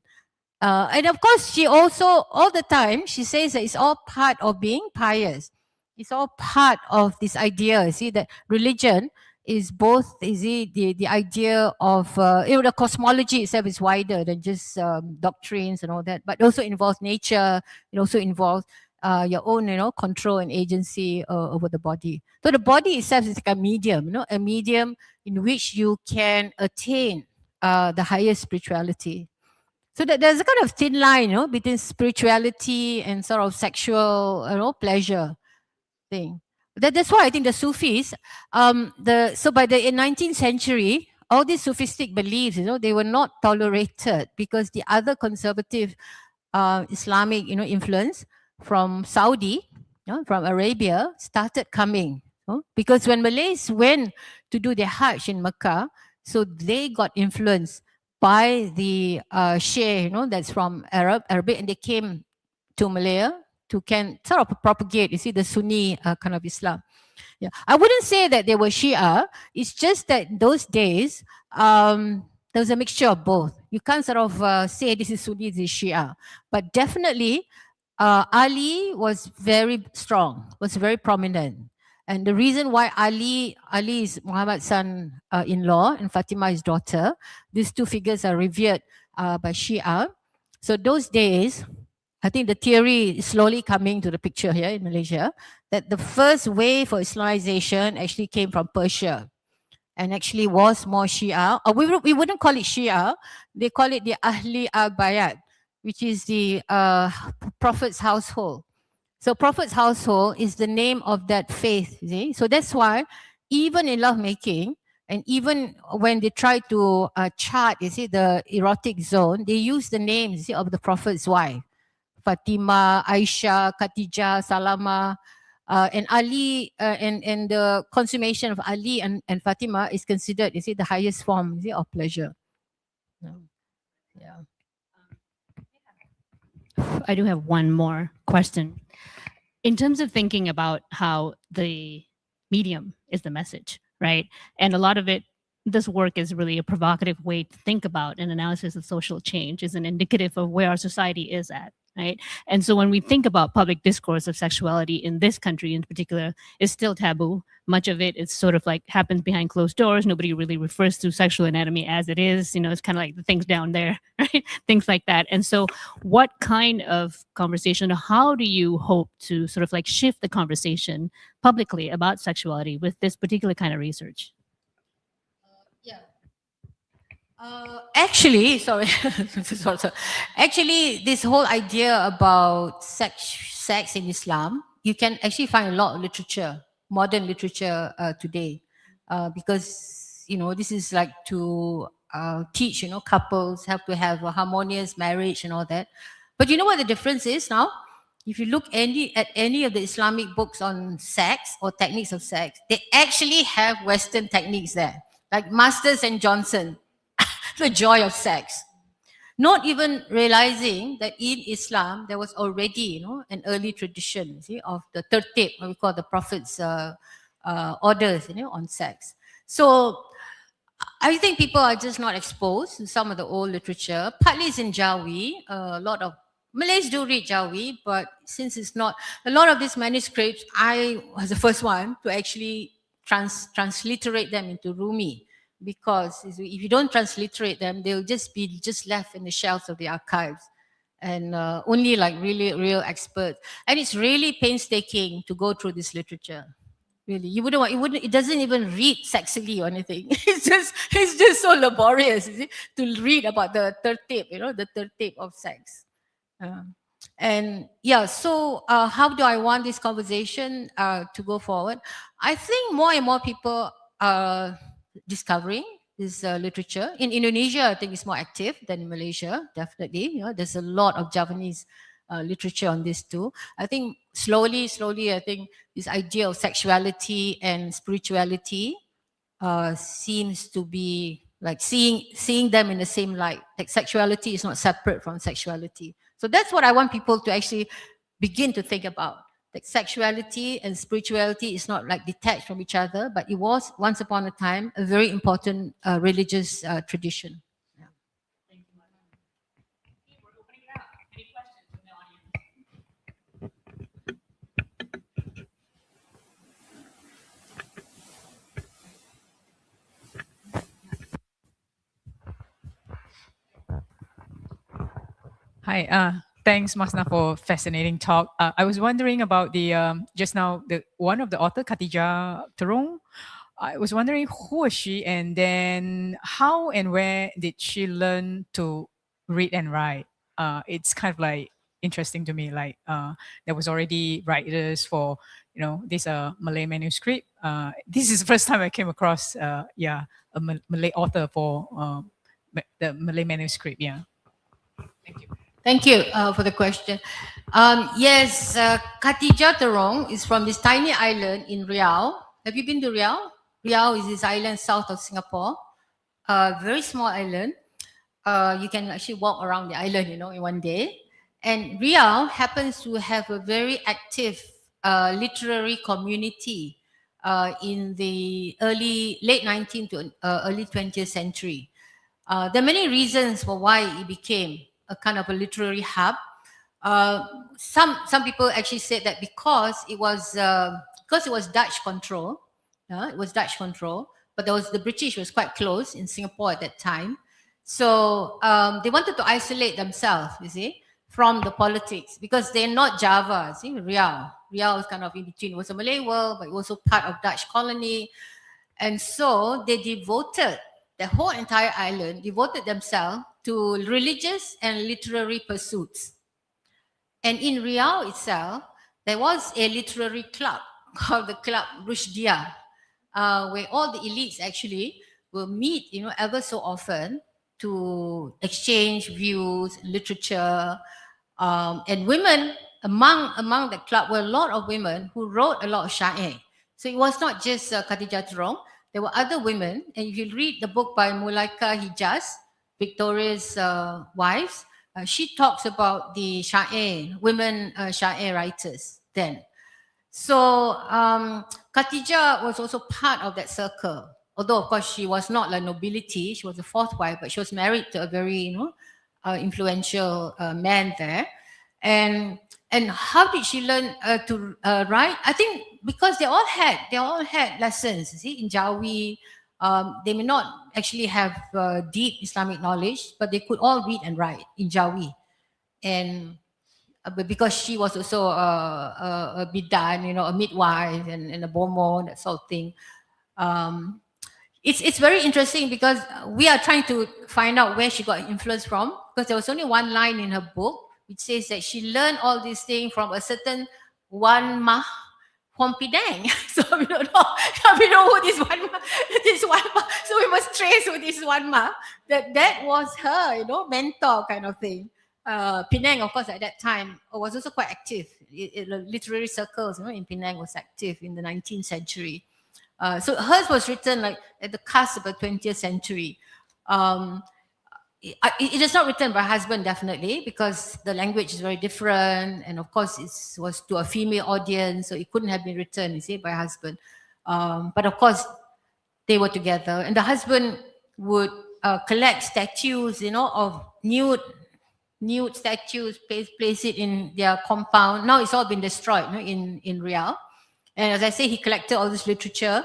Speaker 4: And of course, she also, all the time, she says that it's all part of being pious. It's all part of this idea, that religion is both, the idea of, the cosmology itself is wider than just doctrines and all that, but also involves nature. It also involves your own, control and agency over the body. So the body itself is like a medium, a medium in which you can attain the highest spirituality. So that there's a kind of thin line, between spirituality and sort of sexual, pleasure thing. That's why I think the Sufis, so by the 19th century, all these Sufistic beliefs, they were not tolerated because the other conservative Islamic, influence from Saudi, from Arabia, started coming. Because when Malays went to do their Hajj in Mecca, so they got influenced by the Shia, that's from Arabic, and they came to Malaya to sort of propagate, the Sunni kind of Islam. Yeah, I wouldn't say that they were Shia. It's just that in those days, there was a mixture of both. You can't sort of say this is Sunni, this is Shia. But definitely, Ali was very strong, was very prominent. And the reason why Ali is Muhammad's son-in-law and Fatima his daughter, these two figures are revered by Shia. So those days, I think the theory is slowly coming to the picture here in Malaysia, that the first wave for Islamization actually came from Persia and actually was more Shia. Or we wouldn't call it Shia, they call it the Ahli al-Bayat, which is the Prophet's household. So Prophet's household is the name of that faith, you see. So that's why even in lovemaking, and even when they try to chart, you see, the erotic zone, they use the names, you see, of the Prophet's wife. Fatima, Aisha, Khadijah, Salama, and Ali, and the consummation of Ali and Fatima is considered, you see, the highest form, you see, of pleasure. Yeah.
Speaker 3: I do have one more question. In terms of thinking about how the medium is the message, right? And a lot of it, this work is really a provocative way to think about an analysis of social change, is an indicative of where our society is at, right? And so when we think about public discourse of sexuality in this country in particular, it's still taboo. Much of it is sort of like happens behind closed doors. Nobody really refers to sexual anatomy as it is. You know, it's kind of like the things down there, right? Things like that. And so what kind of conversation, or how do you hope to sort of like shift the conversation publicly about sexuality with this particular kind of research?
Speaker 4: Actually, sorry. Actually, this whole idea about sex in Islam, you can actually find a lot of literature, modern literature today, because, you know, this is like to teach, you know, couples have to have a harmonious marriage and all that. But you know what the difference is now? If you look at any of the Islamic books on sex or techniques of sex, they actually have Western techniques there, like Masters and Johnson. The joy of sex, not even realizing that in Islam there was already, you know, an early tradition, see, of the tertib, what we call the Prophet's orders, you know, on sex. So I think people are just not exposed to some of the old literature. Partly it's in Jawi. A lot of Malays do read Jawi, but since it's not, a lot of these manuscripts, I was the first one to actually transliterate them into Rumi. Because if you don't transliterate them, they'll just be left in the shelves of the archives, and only like really real experts. And it's really painstaking to go through this literature. Really, it doesn't even read sexily or anything. It's just so laborious, you see, to read about the tertib, you know, the tertib of sex. And yeah, so how do I want this conversation to go forward? I think more and more people are discovering this literature. In Indonesia, I think it's more active than in Malaysia, definitely. You know, there's a lot of Javanese literature on this too. I think slowly, I think this idea of sexuality and spirituality seems to be like seeing them in the same light. Like sexuality is not separate from sexuality. So that's what I want people to actually begin to think about. Like sexuality and spirituality is not like detached from each other, but it was once upon a time a very important religious tradition. Yeah.
Speaker 3: Thank you. We're opening it up. Any questions from the audience?
Speaker 1: Hi, thanks, Masna, for fascinating talk. I was wondering about the just now the one of the author, Khatijah Terung. I was wondering who was she, and then how and where did she learn to read and write? It's kind of like interesting to me. Like there was already writers for this Malay manuscript. This is the first time I came across a Malay author for the Malay manuscript. Yeah. Thank you.
Speaker 4: Thank you for the question. Yes, Khatijah Terong is from this tiny island in Riau. Have you been to Riau? Riau is this island south of Singapore. Very small island. You can actually walk around the island, in one day. And Riau happens to have a very active literary community in the late 19th to early 20th century. There are many reasons for why it became a kind of a literary hub. Some people actually said that because it was Dutch control. It was Dutch control, but the British was quite close in Singapore at that time. So they wanted to isolate themselves, you see, from the politics, because they're not Java, see, Riau. Riau is kind of in between. It was a Malay world, but it was also part of Dutch colony. And so they devoted, the whole entire island, devoted themselves to religious and literary pursuits. And in Riau itself, there was a literary club called the Club Rushdia, where all the elites actually will meet, ever so often to exchange views, literature, and women among the club were a lot of women who wrote a lot of syair. So it was not just Khadijah Terong. There were other women, and if you read the book by Mulaika Hijaz, Victoria's wives, she talks about the syair, women syair writers then. So Khatijah was also part of that circle. Although, of course, she was not like nobility, she was the fourth wife, but she was married to a very, influential man there. And how did she learn to write? I think because they all had lessons. See, in Jawi, they may not actually have deep Islamic knowledge, but they could all read and write in Jawi. And but because she was also a bidan, a midwife and a bomo, that sort of thing. It's very interesting because we are trying to find out where she got influence from, because there was only one line in her book which says that she learned all these things from a certain Wan Mah from Penang. So we don't know. We know who this Wan Mah. So we must trace who this Wan Mah. That was her, mentor kind of thing. Penang, of course, at that time was also quite active. Literary circles, in Penang was active in the 19th century. So hers was written like at the cusp of the 20th century. It is not written by her husband, definitely, because the language is very different. And of course, it was to a female audience, so it couldn't have been written, by her husband. But of course, they were together. And the husband would collect statues, of nude statues, place it in their compound. Now it's all been destroyed in Riau. And as I say, he collected all this literature,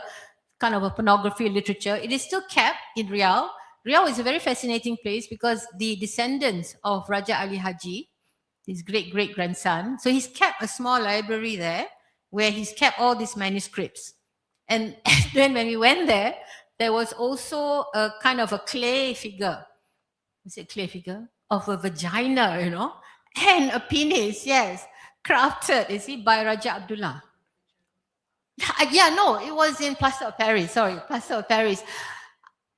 Speaker 4: kind of a pornography literature. It is still kept in Riau. Riau is a very fascinating place because the descendants of Raja Ali Haji, his great-great-grandson, so he's kept a small library there where he's kept all these manuscripts. And then when we went there, there was also a kind of a clay figure. Is it clay figure? Of a vagina, and a penis, yes, crafted, by Raja Abdullah. It was in Plaster of Paris. Plaster of Paris.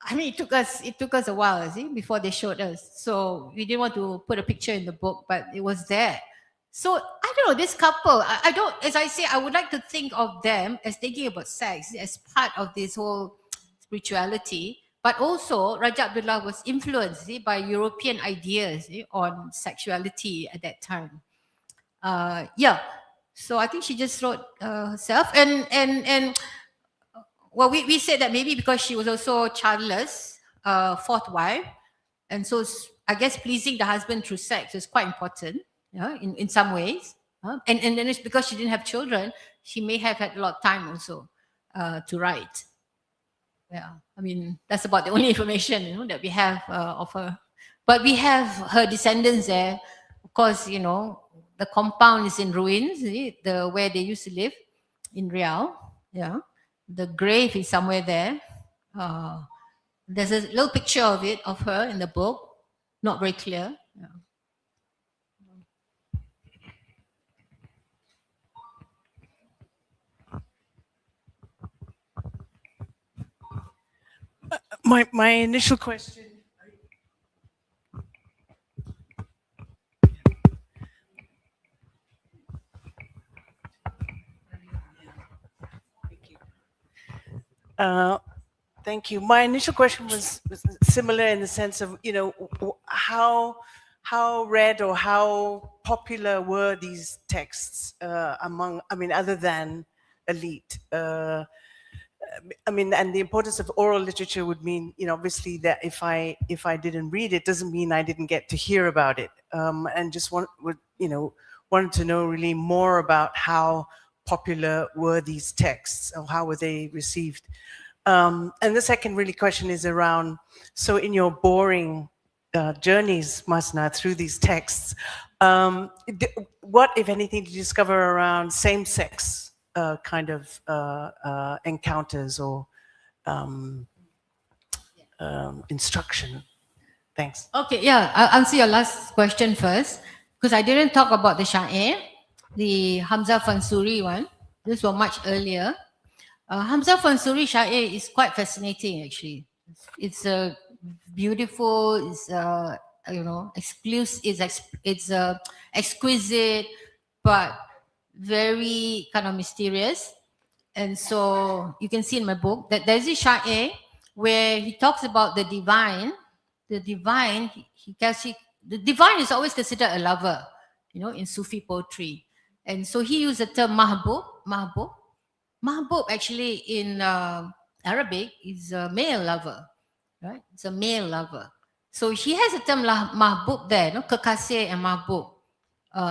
Speaker 4: I mean, it took us a while, before they showed us. So we didn't want to put a picture in the book, but it was there. So I don't know, this couple, I don't, as I say, I would like to think of them as thinking about sex as part of this whole spirituality. But also, Raja Abdullah was influenced by European ideas on sexuality at that time. So I think she just wrote herself. And well, we said that maybe because she was also childless, fourth wife. And so I guess pleasing the husband through sex is quite important, in some ways. And then it's because she didn't have children, she may have had a lot of time also to write. Yeah, I mean, that's about the only information that we have of her. But we have her descendants there. Of course, the compound is in ruins, where they used to live in Riau. Yeah, the grave is somewhere there. There's a little picture of her in the book, not very clear. Yeah.
Speaker 5: My initial question. Thank you. My initial question was similar in the sense of, how read or how popular were these texts among, other than elite? I mean, and the importance of oral literature would mean, obviously that if I didn't read it, doesn't mean I didn't get to hear about it. And just wanted to know really more about how popular were these texts, or how were they received. And the second really question is around, so in your boring journeys, Masna, through these texts, what, if anything, did you discover around same-sex kind of encounters or instruction? Thanks.
Speaker 4: Okay, yeah, I'll answer your last question first, because I didn't talk about the syair, the Hamzah Fansuri one. This was much earlier. Hamzah Fansuri syair is quite fascinating, actually. It's a beautiful, it's exclusive, it's exquisite, but very kind of mysterious. And so you can see in my book that there's a syair where he talks about the divine. The divine, the divine is always considered a lover, in Sufi poetry. And so he used the term mahbub. Mahbub actually in Arabic is a male lover, right? It's a male lover. So he has a term mahbub there, kekasih and mahbub.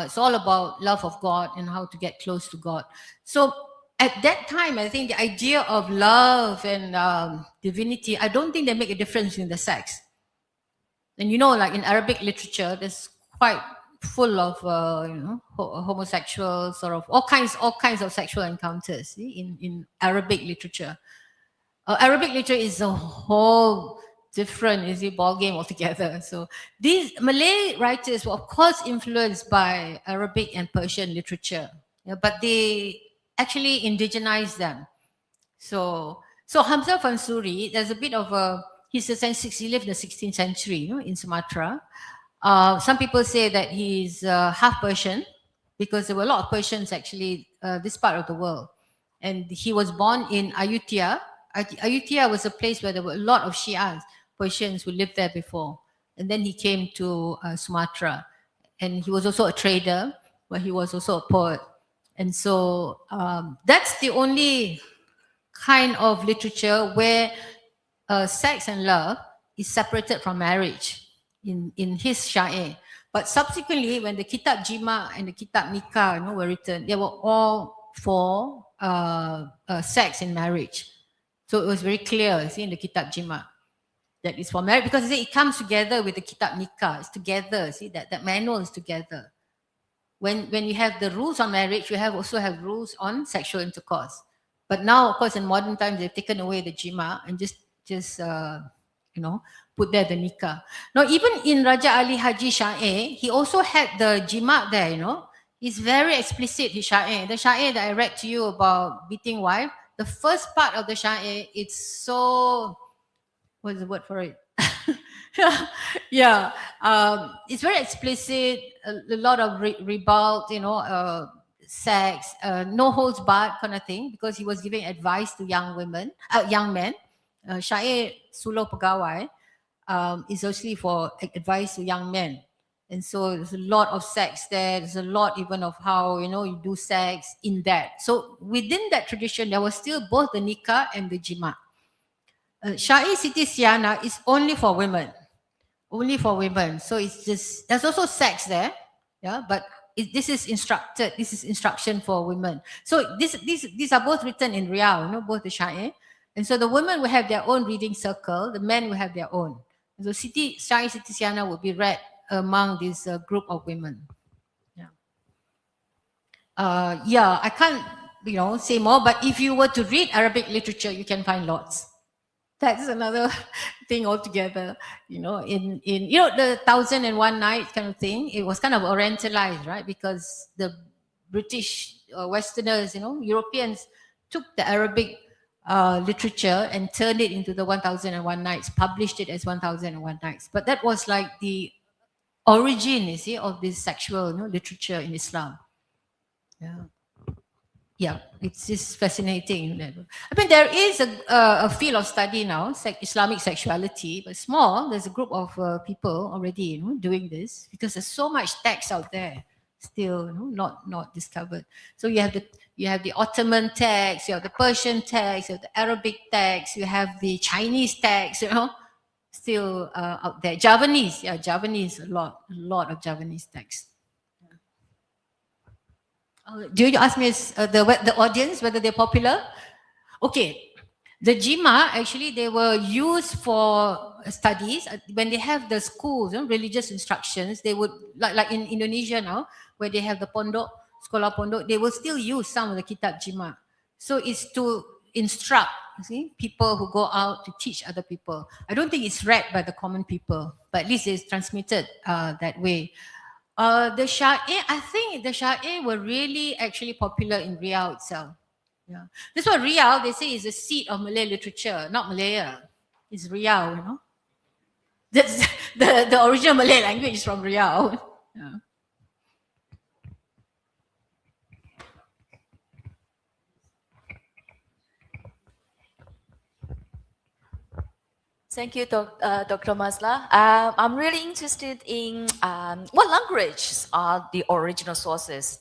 Speaker 4: It's all about love of God and how to get close to God. So at that time, I think the idea of love and divinity, I don't think they make a difference in the sex. And like in Arabic literature, there's quite full of homosexual sort of all kinds of sexual encounters in Arabic literature. Arabic literature is a whole different ball game altogether. So these Malay writers were of course influenced by Arabic and Persian literature, but they actually indigenized them. So Hamzah Fansuri, there's a bit of a he lived in the 16th century, in Sumatra. Some people say that he's half Persian, because there were a lot of Persians actually this part of the world. And he was born in Ayutthaya. Ayutthaya was a place where there were a lot of Shias, Persians who lived there before. And then he came to Sumatra. And he was also a trader, but he was also a poet. And so that's the only kind of literature where sex and love is separated from marriage in his syair. But subsequently, when the kitab Jima and the kitab Nikah were written, they were all for sex and marriage. So it was very clear, in the kitab Jima, that it's for marriage, because it comes together with the kitab Nikah. It's together, that manual is together. When you have the rules on marriage, you also have rules on sexual intercourse. But now, of course, in modern times, they've taken away the Jima and just put there the nikah. Now, even in Raja Ali Haji Syair, he also had the jima there, It's very explicit, his syair. The syair that I read to you about beating wife, the first part of the syair, it's so, what's the word for it? Yeah. It's very explicit, a lot of ribald, sex, no holds barred kind of thing, because he was giving advice to young men. Syair Suluh Pegawai is actually for advice to young men. And so there's a lot of sex there. There's a lot even of how, you do sex in that. So within that tradition, there was still both the nikah and the jima. Syair Siti Siana is only for women. Only for women. So it's just, there's also sex there. Yeah, but this is instruction for women. So these are both written in Riau, both the syair. And so the women will have their own reading circle, the men will have their own. And so Syair Siti Siana will be read among this group of women. Yeah, I can't say more, but if you were to read Arabic literature, you can find lots. That's another thing altogether. In the 1001 Nights kind of thing, it was kind of orientalized, right? Because the British Westerners, Europeans took the Arabic literature and turned it into the 1001 Nights, published it as 1001 Nights. But that was like the origin, of this sexual literature in Islam. Yeah, it's just fascinating. I mean, there is a field of study now, Islamic sexuality, but small. There's a group of people already doing this, because there's so much text out there still not discovered. So you have You have the Ottoman text, you have the Persian text, you have the Arabic text, you have the Chinese text, still out there. Javanese, Javanese, a lot of Javanese text. Do you ask me the audience whether they're popular? Okay, the Jima actually they were used for studies when they have the schools, religious instructions. They would like in Indonesia now, where they have the pondok, sekolah pondok, they will still use some of the kitab Jima. So it's to instruct, people who go out to teach other people. I don't think it's read by the common people, but at least it's transmitted that way. The syair, I think the syair were really actually popular in Riau itself. Yeah, this one Riau they say is the seat of Malay literature, not Malaya. It's Riau, That's the original Malay language is from Riau. Yeah.
Speaker 6: Thank you, Dr. Masla. I'm really interested in what languages are the original sources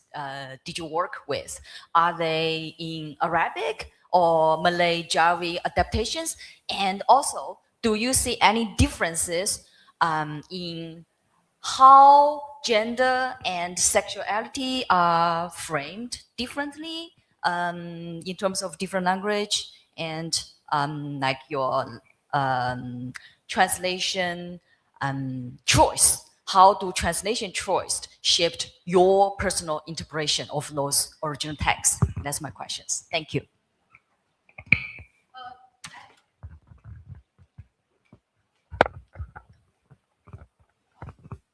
Speaker 6: did you work with? Are they in Arabic or Malay Jawi adaptations? And also, do you see any differences in how gender and sexuality are framed differently in terms of different language and like your translation choice? How do translation choice shaped your personal interpretation of those original texts? That's my questions. Thank you.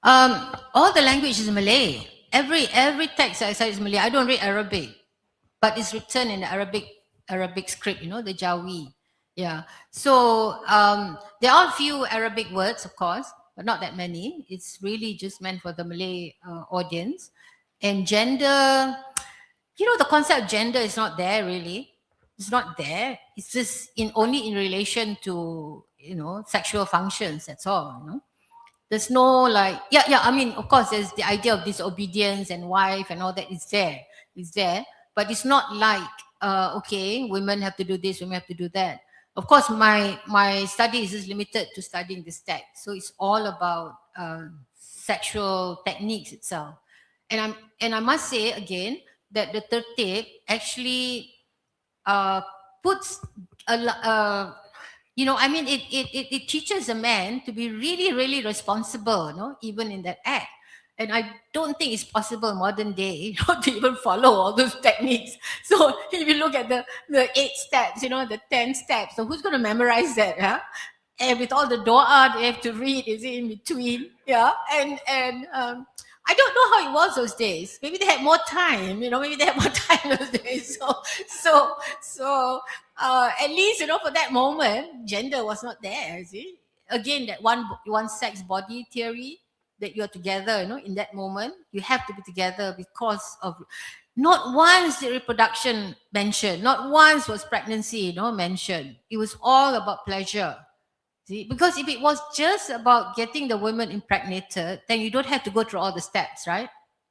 Speaker 4: All the language is Malay. Every text I said is Malay. I don't read Arabic, but it's written in the Arabic script, the Jawi. Yeah. So there are a few Arabic words, of course, but not that many. It's really just meant for the Malay audience. And gender, the concept of gender is not there really. It's not there. It's just only in relation to, sexual functions, that's all, There's no I mean, of course, there's the idea of disobedience and wife and all that is there. It's there. But it's not like, okay, women have to do this, women have to do that. Of course, my study is just limited to studying this text. So it's all about sexual techniques itself. And I must say again that the tertib actually puts it teaches a man to be really, really responsible, even in that act. And I don't think it's possible modern day, to even follow all those techniques. So if you look at the 8 steps, the 10 steps, so who's going to memorize that? Huh? And with all the dua they have to read, is it in between? Yeah, and I don't know how it was those days. Maybe they had more time, maybe they had more time those days. So at least, for that moment, gender was not there, see? Again, that one sex body theory, that you're together, in that moment, you have to be together because of, not once the reproduction mentioned, not once was pregnancy, mentioned. It was all about pleasure. See? Because if it was just about getting the woman impregnated, then you don't have to go through all the steps, right?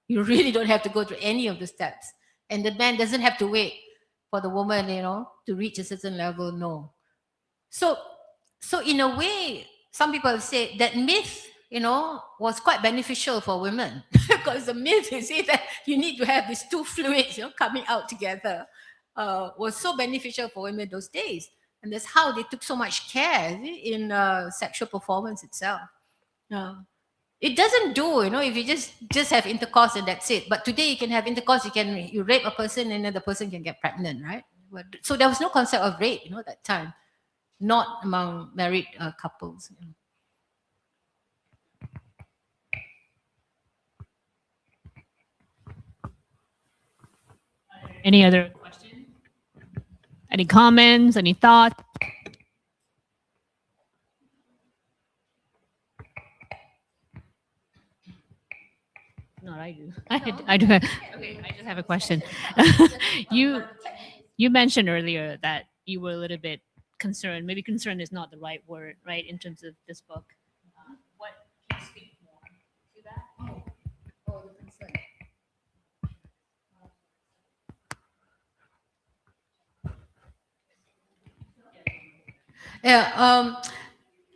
Speaker 4: You really don't have to go through any of the steps. And the man doesn't have to wait for the woman, to reach a certain level, no. So in a way, some people have said that myth, was quite beneficial for women because the myth is that you need to have these two fluids, coming out together, was so beneficial for women those days. And that's how they took so much care in sexual performance itself. It doesn't do, if you just have intercourse and that's it. But today you can have intercourse, you rape a person and then the person can get pregnant, right? So there was no concept of rape, that time, not among married couples.
Speaker 3: Any other questions? Any comments? Any thoughts? No, I do. I do. Okay, I just have a question. you mentioned earlier that you were a little bit concerned. Maybe concerned is not the right word, right? In terms of this book, what can you speak more to that?
Speaker 4: Oh, the concern. Yeah.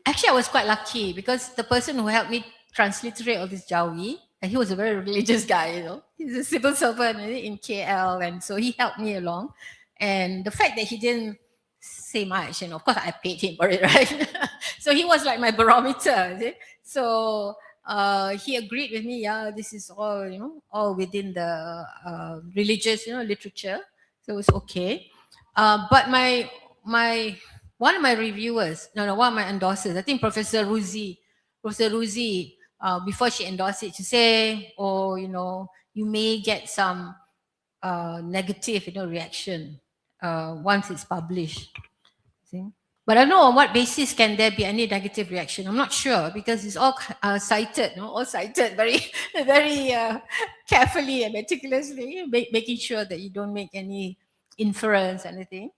Speaker 4: Actually, I was quite lucky because the person who helped me transliterate all this Jawi, and he was a very religious guy, you know. He's a civil servant in KL, and so he helped me along. And the fact that he didn't say much, and of course I paid him for it, right? So he was like my barometer. You see? So he agreed with me. Yeah, this is all, you know, all within the religious, you know, literature. So it was okay. But my one of my reviewers, one of my endorsers, I think Professor Ruzi, before she endorsed it, she said, oh, you know, you may get some negative, you know, reaction once it's published. See? But I don't know on what basis can there be any negative reaction. I'm not sure because it's all cited, all cited very, very carefully and meticulously, making sure that you don't make any inference, anything.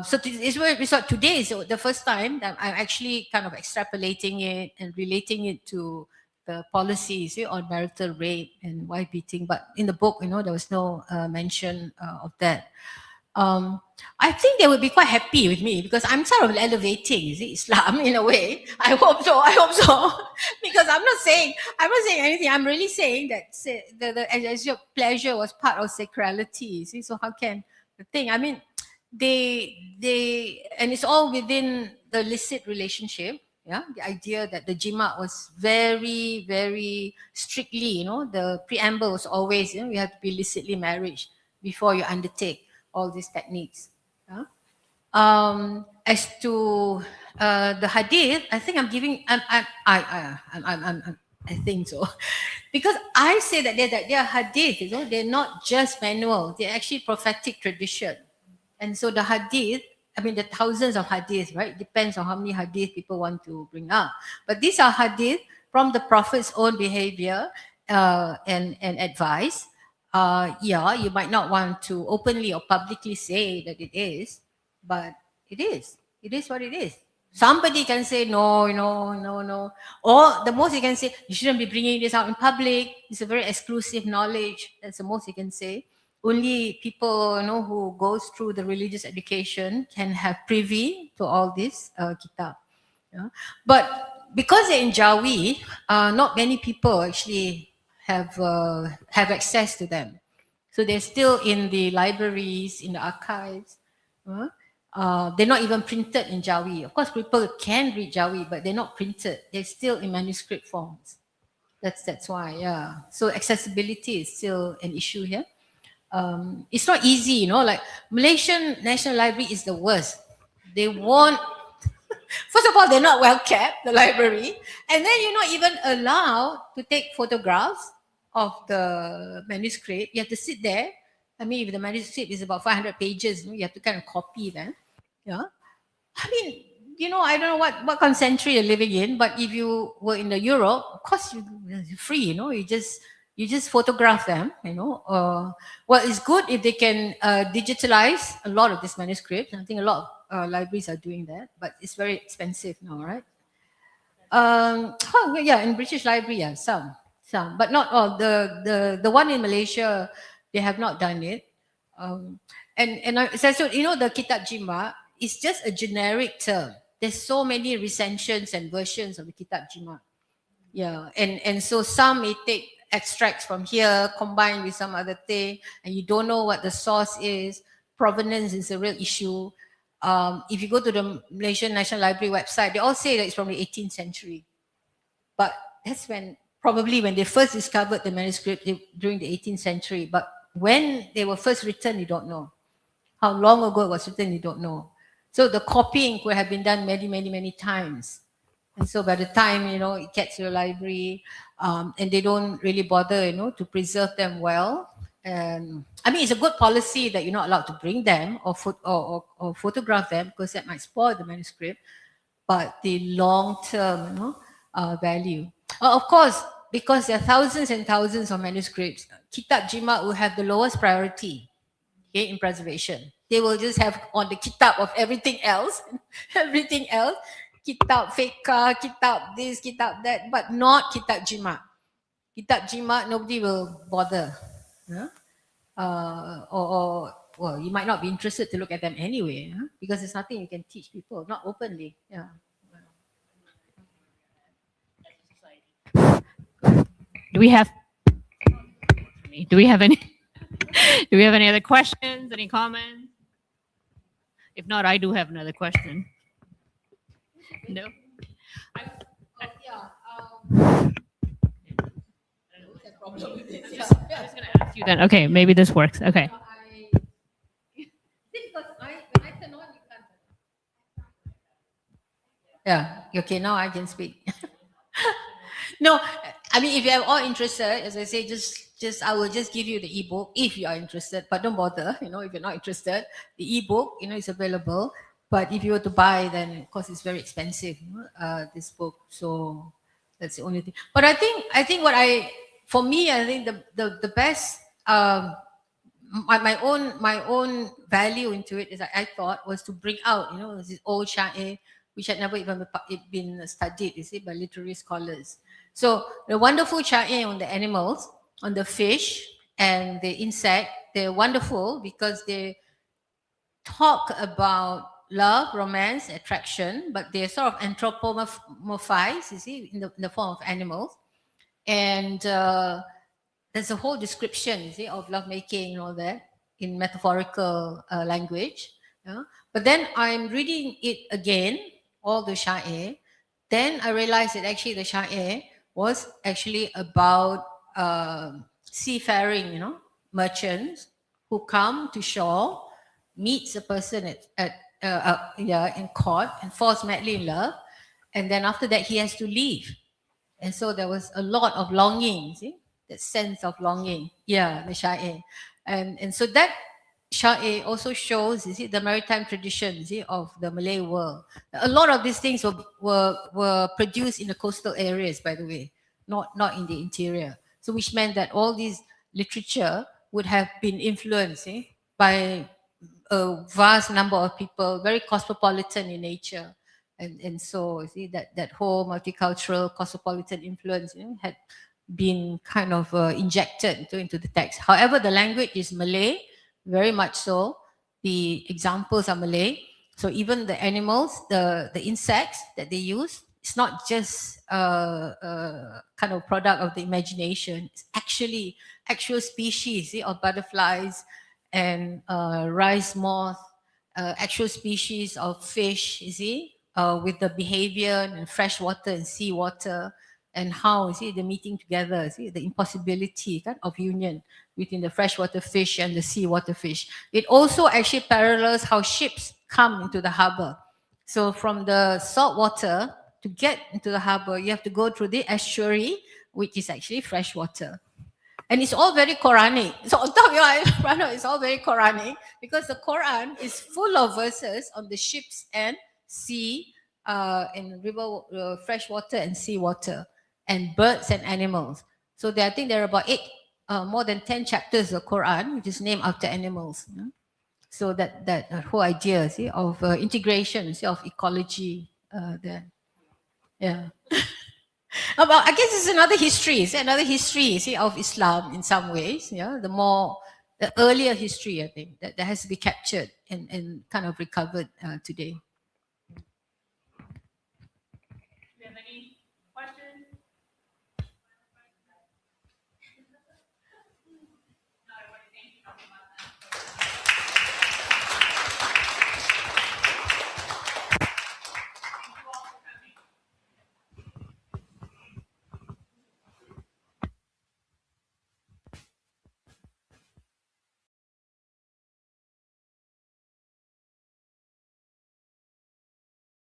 Speaker 4: So today is the first time that I'm actually kind of extrapolating it and relating it to the policies on marital rape and wife beating. But in the book, there was no mention of that. I think they would be quite happy with me because I'm sort of elevating, Islam in a way. I hope so. Because I'm not saying anything. I'm really saying that as your pleasure was part of sacrality. See, so how can the thing? I mean, they and it's all within the illicit relationship. Yeah, the idea that the jima was very, very strictly, the preamble was always, you have to be illicitly married before you undertake all these techniques. Yeah? As to the hadith, I think I think so, because I say that they are hadith. They're not just manual; they're actually prophetic tradition. And so the hadith, I mean, the thousands of hadith, right? Depends on how many hadith people want to bring up. But these are hadith from the Prophet's own behavior and advice. Yeah, you might not want to openly or publicly say that it is, but it is. It is what it is. Somebody can say no. Or the most you can say, you shouldn't be bringing this out in public. It's a very exclusive knowledge. That's the most you can say. Only people who goes through the religious education can have privy to all this kitab. Yeah? But because they're in Jawi, not many people actually have access to them. So they're still in the libraries, in the archives. They're not even printed in Jawi. Of course, people can read Jawi, but they're not printed. They're still in manuscript forms. That's why, yeah. So accessibility is still an issue here. It's not easy, like Malaysian National Library is the worst. They won't, first of all, they're not well kept, the library, and then you're not even allowed to take photographs of the manuscript. You have to sit there. I mean, if the manuscript is about 500 pages, you have to kind of copy them. Yeah. I mean, I don't know what kind of century you're living in, but if you were in the Europe, of course you're free, you just photograph them, well, it's good if they can digitalize a lot of these manuscripts. I think a lot of libraries are doing that, but it's very expensive now, right? In British Library, yeah, some, but not all. The one in Malaysia, they have not done it. So the kitab jima is just a generic term. There's so many recensions and versions of the kitab jima. Yeah, and so some may take extracts from here combined with some other thing, and you don't know what the source is. Provenance is a real issue. If you go to the Malaysian National Library website, they all say that it's from the 18th century. But that's probably when they first discovered the manuscript during the 18th century. But when they were first written, you don't know. How long ago it was written, you don't know. So the copying could have been done many, many, many times. And so by the time, it gets to the library, and they don't really bother, to preserve them well. And I mean, it's a good policy that you're not allowed to bring them or photograph them because that might spoil the manuscript. But the long-term value. Of course, because there are thousands and thousands of manuscripts, kitab jima will have the lowest priority in preservation. They will just have on the kitab of everything else, kitab fiqh, kitab this, kitab that, but not kitab jima. Kitab jima, nobody will bother. Or well, you might not be interested to look at them anyway, because there's nothing you can teach people, not openly. Yeah.
Speaker 3: Do we have any do we have any other questions, any comments? If not, I do have another question. No? I'm just going to ask you then. Okay, maybe this works. Okay.
Speaker 4: Yeah. Okay, now I can speak. No, I mean, if you're all interested, as I say, I will just give you the ebook if you are interested, but don't bother, if you're not interested. The ebook, is available. But if you were to buy, then of course it's very expensive, this book. So that's the only thing. But I think for me, I think the best, my own value into it is I thought was to bring out, this old syair, which had never even been studied, by literary scholars. So the wonderful syair on the animals, on the fish and the insect, they're wonderful because they talk about love, romance, attraction, but they're sort of anthropomorphized, in the form of animals. And there's a whole description, of lovemaking and all that in metaphorical language. But then I'm reading it again, all the syair. Then I realized that actually the syair was actually about seafaring, merchants who come to shore, meets a person in court and falls madly in love, and then after that he has to leave. And so there was a lot of longing, that sense of longing. Yeah, the syair. And so that syair also shows, the maritime traditions of the Malay world. A lot of these things were produced in the coastal areas, by the way, not in the interior. So which meant that all these literature would have been influenced by a vast number of people, very cosmopolitan in nature. And so that whole multicultural cosmopolitan influence had been kind of injected into the text. However, the language is Malay, very much so. The examples are Malay. So even the animals, the insects that they use, it's not just kind of product of the imagination. It's actually actual species of butterflies and rice moth, actual species of fish, with the behavior and fresh water and sea water, and how the meeting together, the impossibility of union between the freshwater fish and the seawater fish. It also actually parallels how ships come into the harbor. So from the salt water, to get into the harbor, you have to go through the estuary, which is actually fresh water. And it's all very Quranic. So on top of your it's all very Quranic, because the Quran is full of verses on the ships and sea and river, fresh water and sea water, and birds and animals. So I think there are about more than 10 chapters of Quran, which is named after animals. So that whole idea of integration of ecology there. Yeah. I guess it's another history, of Islam in some ways. The earlier history, I think, that has to be captured and kind of recovered today.